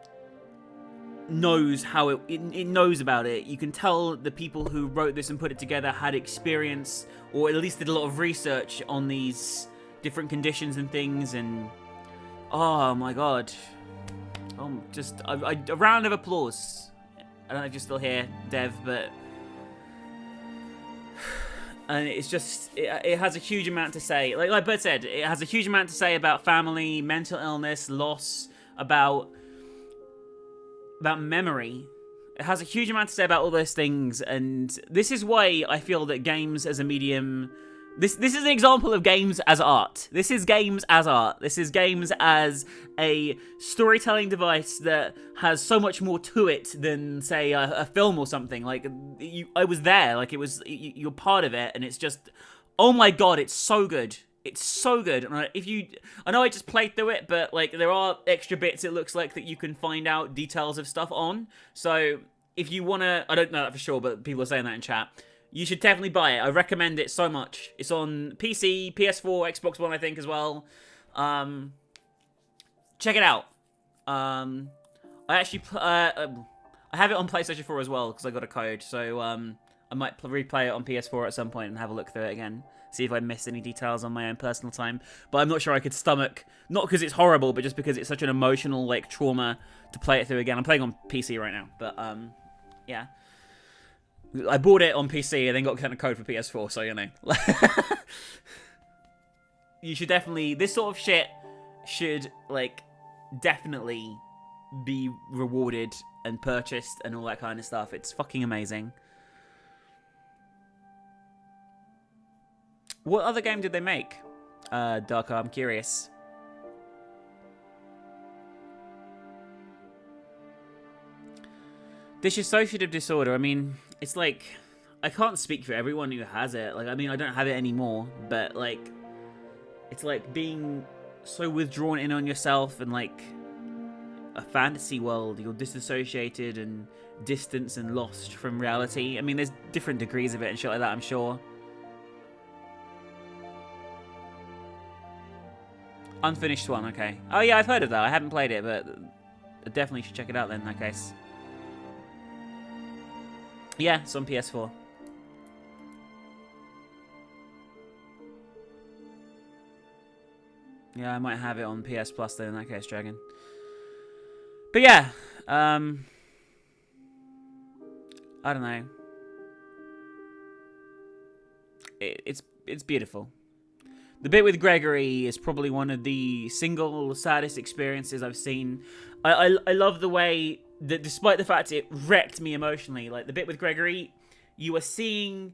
knows how it knows about it. You can tell the people who wrote this and put it together had experience, or at least did a lot of research on these different conditions and things, and oh my god. Just a round of applause. I don't know if you're still here, Dev, but and it's just it has a huge amount to say. Like Bert said, it has a huge amount to say about family, mental illness, loss, about memory. It has a huge amount to say about all those things, and this is why I feel that games as a medium. This is an example of games as art. This is games as art. This is games as a storytelling device that has so much more to it than, say, a film or something. Like, I was there. Like, it was you're part of it, and it's just, oh my god, it's so good. It's so good. And I know I just played through it, but like there are extra bits. It looks like that you can find out details of stuff on. So if you wanna, I don't know that for sure, but people are saying that in chat. You should definitely buy it. I recommend it so much. It's on PC, PS4, Xbox One, I think, as well. Check it out. I actually, I have it on PlayStation 4 as well, because I got a code. So, I might replay it on PS4 at some point and have a look through it again. See if I missed any details on my own personal time. But I'm not sure I could stomach, not because it's horrible, but just because it's such an emotional, like, trauma to play it through again. I'm playing on PC right now, but, yeah. I bought it on PC and then got kind of code for PS4, so you know. You should definitely, this sort of shit should, like, definitely be rewarded and purchased and all that kind of stuff. It's fucking amazing. What other game did they make? Darker, I'm curious. Dissociative disorder, I mean, it's like, I can't speak for everyone who has it. Like, I mean, I don't have it anymore, but like, it's like being so withdrawn in on yourself and like a fantasy world. You're disassociated and distanced and lost from reality. I mean, there's different degrees of it and shit like that, I'm sure. Unfinished one, okay. Oh yeah, I've heard of that. I haven't played it, but I definitely should check it out then in that case. Yeah, it's on PS4. Yeah, I might have it on PS Plus then in that case, Dragon. But yeah, I don't know. It's beautiful. The bit with Gregory is probably one of the single saddest experiences I've seen. I love the way that despite the fact it wrecked me emotionally, like the bit with Gregory, you're seeing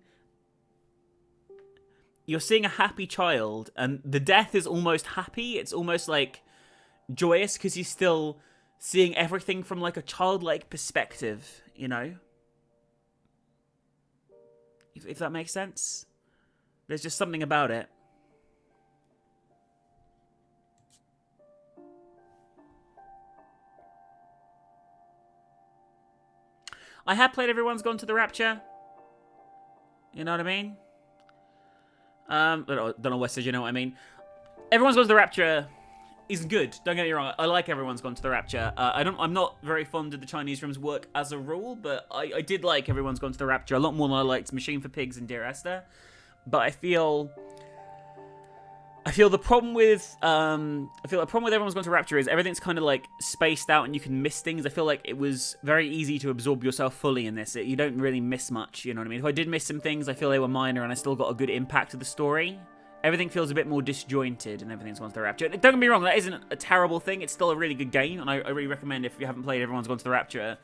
a happy child, and the death is almost happy. It's almost like joyous because he's still seeing everything from like a childlike perspective, you know? If that makes sense. There's just something about it. I have played Everyone's Gone to the Rapture. You know what I mean? I don't know West says, you know what I mean? Everyone's Gone to the Rapture is good. Don't get me wrong. I like Everyone's Gone to the Rapture. I'm not very fond of the Chinese Room's work as a rule, but I did like Everyone's Gone to the Rapture a lot more than I liked Machine for Pigs and Dear Esther. But I feel the problem with Everyone's Gone to Rapture is everything's kind of like spaced out and you can miss things. I feel like it was very easy to absorb yourself fully in this. You don't really miss much, you know what I mean? If I did miss some things, I feel they were minor and I still got a good impact to the story. Everything feels a bit more disjointed and Everything's Gone to the Rapture. Don't get me wrong, that isn't a terrible thing. It's still a really good game, and I really recommend if you haven't played Everyone's Gone to the Rapture.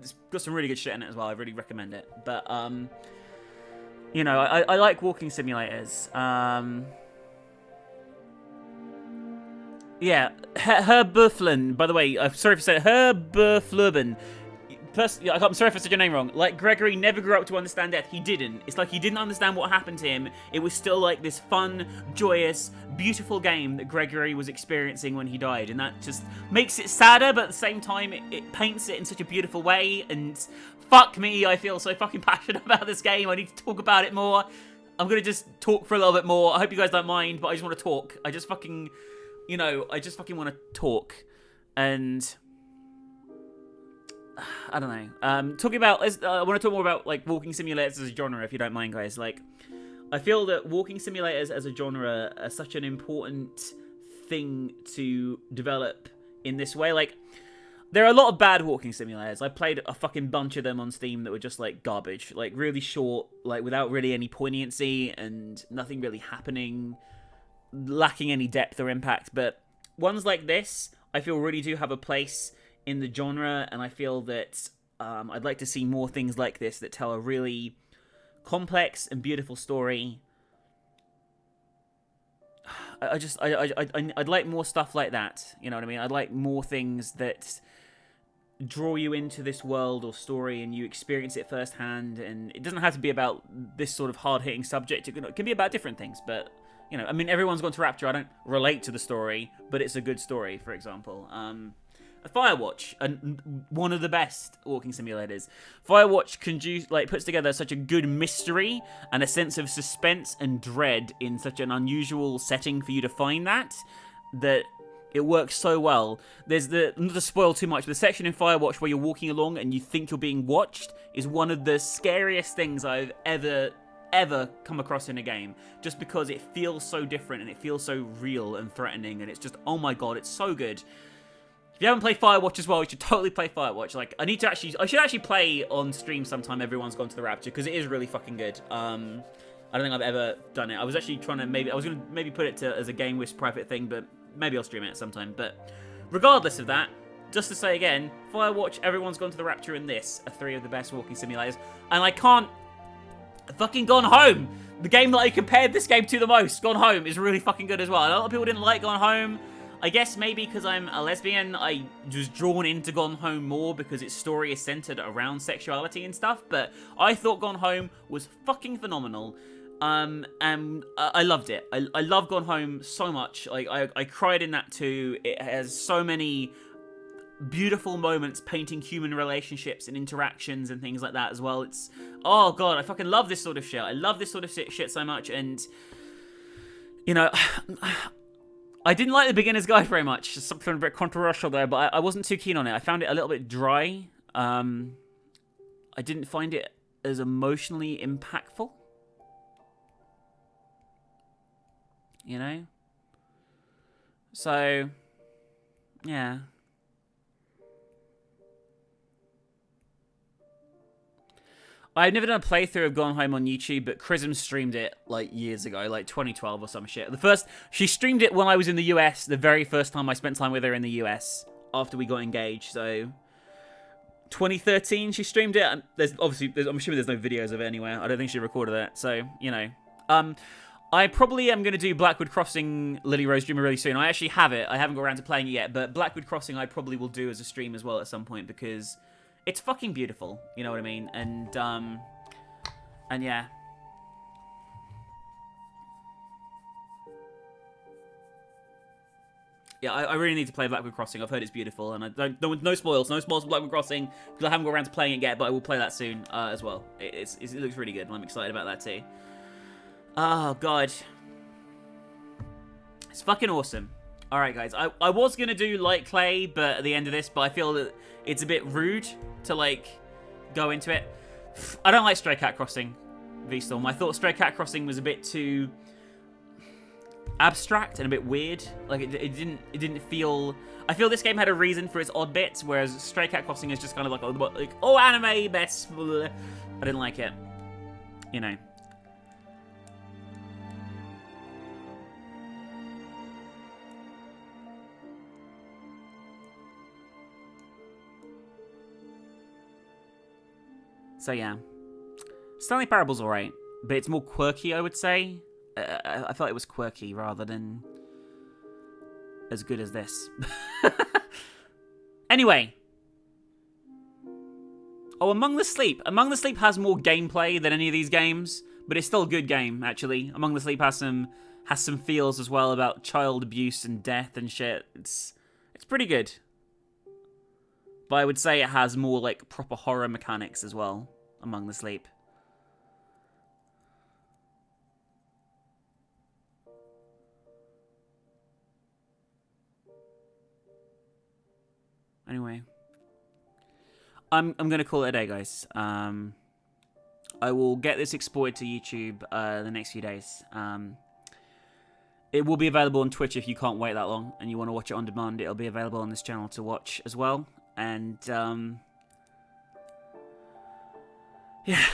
It's got some really good shit in it as well. I really recommend it. But, you know, I like walking simulators. Yeah, Herb Bufflin, by the way, I'm sorry if I said Herb Bufflurban. I'm sorry if I said your name wrong. Like, Gregory never grew up to understand death. He didn't. It's like he didn't understand what happened to him. It was still like this fun, joyous, beautiful game that Gregory was experiencing when he died. And that just makes it sadder, but at the same time, it paints it in such a beautiful way. And fuck me, I feel so fucking passionate about this game. I need to talk about it more. I'm going to just talk for a little bit more. I hope you guys don't mind, but I just want to talk. you know, I just fucking want to talk. And I don't know. Talking about, I want to talk more about like walking simulators as a genre, if you don't mind, guys. Like, I feel that walking simulators as a genre are such an important thing to develop in this way. Like, there are a lot of bad walking simulators. I played a fucking bunch of them on Steam that were just like garbage, like really short, like without really any poignancy and nothing really happening, lacking any depth or impact. But ones like this, I feel really do have a place in the genre, and I feel that I'd like to see more things like this that tell a really complex and beautiful story. I'd like more stuff like that. You know what I mean? I'd like more things that draw you into this world or story and you experience it firsthand. And it doesn't have to be about this sort of hard-hitting subject. It can be about different things, but you know, I mean, everyone's gone to Rapture. I don't relate to the story, but it's a good story, for example. Firewatch, one of the best walking simulators. Firewatch puts together such a good mystery and a sense of suspense and dread in such an unusual setting for you to find that it works so well. There's not to spoil too much, but the section in Firewatch where you're walking along and you think you're being watched is one of the scariest things I've ever come across in a game, just because it feels so different and it feels so real and threatening, and it's just, oh my god, it's so good. If you haven't played Firewatch as well, you should totally play Firewatch. Like, I should actually play on stream sometime. Everyone's gone to the Rapture, because it is really fucking good. I don't think I've ever done it. I was actually trying to I was gonna maybe put it as a Game Wish private thing, but maybe I'll stream it sometime. But regardless of that, just to say again, Firewatch, Everyone's Gone to the Rapture, and this are three of the best walking simulators. And I can't fucking Gone Home, the game that I compared this game to the most. Gone Home is really fucking good as well. A lot of people didn't like Gone Home. I guess maybe because I'm a lesbian, I was drawn into Gone Home more because its story is centered around sexuality and stuff, but I thought Gone Home was fucking phenomenal, and I loved it. I love Gone Home so much. Like, I cried in that too. It has so many beautiful moments painting human relationships and interactions and things like that as well. It's, oh god, I fucking love this sort of shit. I love this sort of shit so much, and, you know, I didn't like the beginner's guide very much. Something a bit controversial there, but I wasn't too keen on it. I found it a little bit dry. I didn't find it as emotionally impactful. You know? So, yeah. I've never done a playthrough of Gone Home on YouTube, but Chrism streamed it like years ago, like 2012 or some shit. She streamed it when I was in the US, the very first time I spent time with her in the US after we got engaged. So 2013 she streamed it. And I'm assuming there's no videos of it anywhere. I don't think she recorded it. So, you know. I probably am going to do Blackwood Crossing Lily Rose Dreamer really soon. I actually have it. I haven't got around to playing it yet, but Blackwood Crossing I probably will do as a stream as well at some point, because it's fucking beautiful, you know what I mean? And yeah. Yeah, I really need to play Blackwood Crossing. I've heard it's beautiful, and no spoils for Blackwood Crossing, because I haven't got around to playing it yet, but I will play that soon as well. It looks really good, and I'm excited about that too. Oh, God. It's fucking awesome. Alright, guys. I was going to do Light Clay but at the end of this, but I feel that it's a bit rude to, like, go into it. I don't like Stray Cat Crossing, V-Storm. I thought Stray Cat Crossing was a bit too abstract and a bit weird. Like, it didn't feel... I feel this game had a reason for its odd bits, whereas Stray Cat Crossing is just kind of like oh, anime, best. I didn't like it. You know. So yeah, Stanley Parable's alright, but it's more quirky, I would say. I felt it was quirky rather than as good as this. Anyway. Oh, Among the Sleep. Among the Sleep has more gameplay than any of these games, but it's still a good game, actually. Among the Sleep has some feels as well about child abuse and death and shit. It's pretty good. But I would say it has more, like, proper horror mechanics as well, Among the Sleep. Anyway. I'm going to call it a day, guys. I will get this exported to YouTube the next few days. It will be available on Twitch if you can't wait that long and you want to watch it on demand. It'll be available on this channel to watch as well. And, yeah.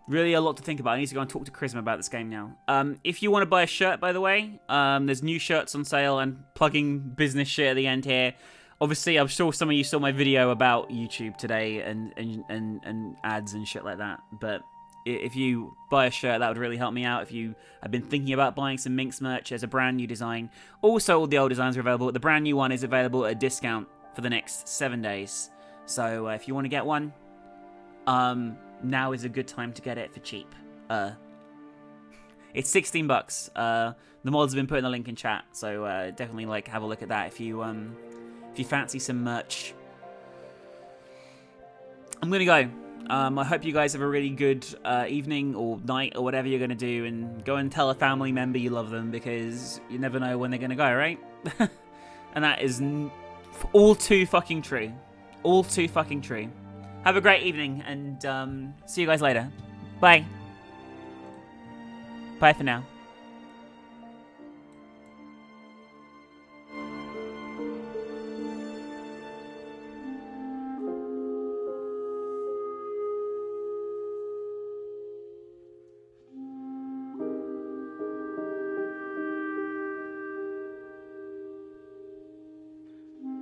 Really a lot to think about. I need to go and talk to Charisma about this game now. If you want to buy a shirt, by the way, there's new shirts on sale and plugging business shit at the end here. Obviously, I'm sure some of you saw my video about YouTube today and ads and shit like that. But if you buy a shirt, that would really help me out. If you have been thinking about buying some Minx merch, there's a brand new design. Also, all the old designs are available. The brand new one is available at a discount for the next 7 days. So if you want to get one, now is a good time to get it for cheap. It's $16. The mods have been putting the link in chat, so definitely have a look at that if you fancy some merch. I'm gonna go. I hope you guys have a really good evening or night or whatever you're gonna do, and go and tell a family member you love them, because you never know when they're gonna go, right? And that is all too fucking true. All too fucking true. Have a great evening, and see you guys later. Bye. Bye for now.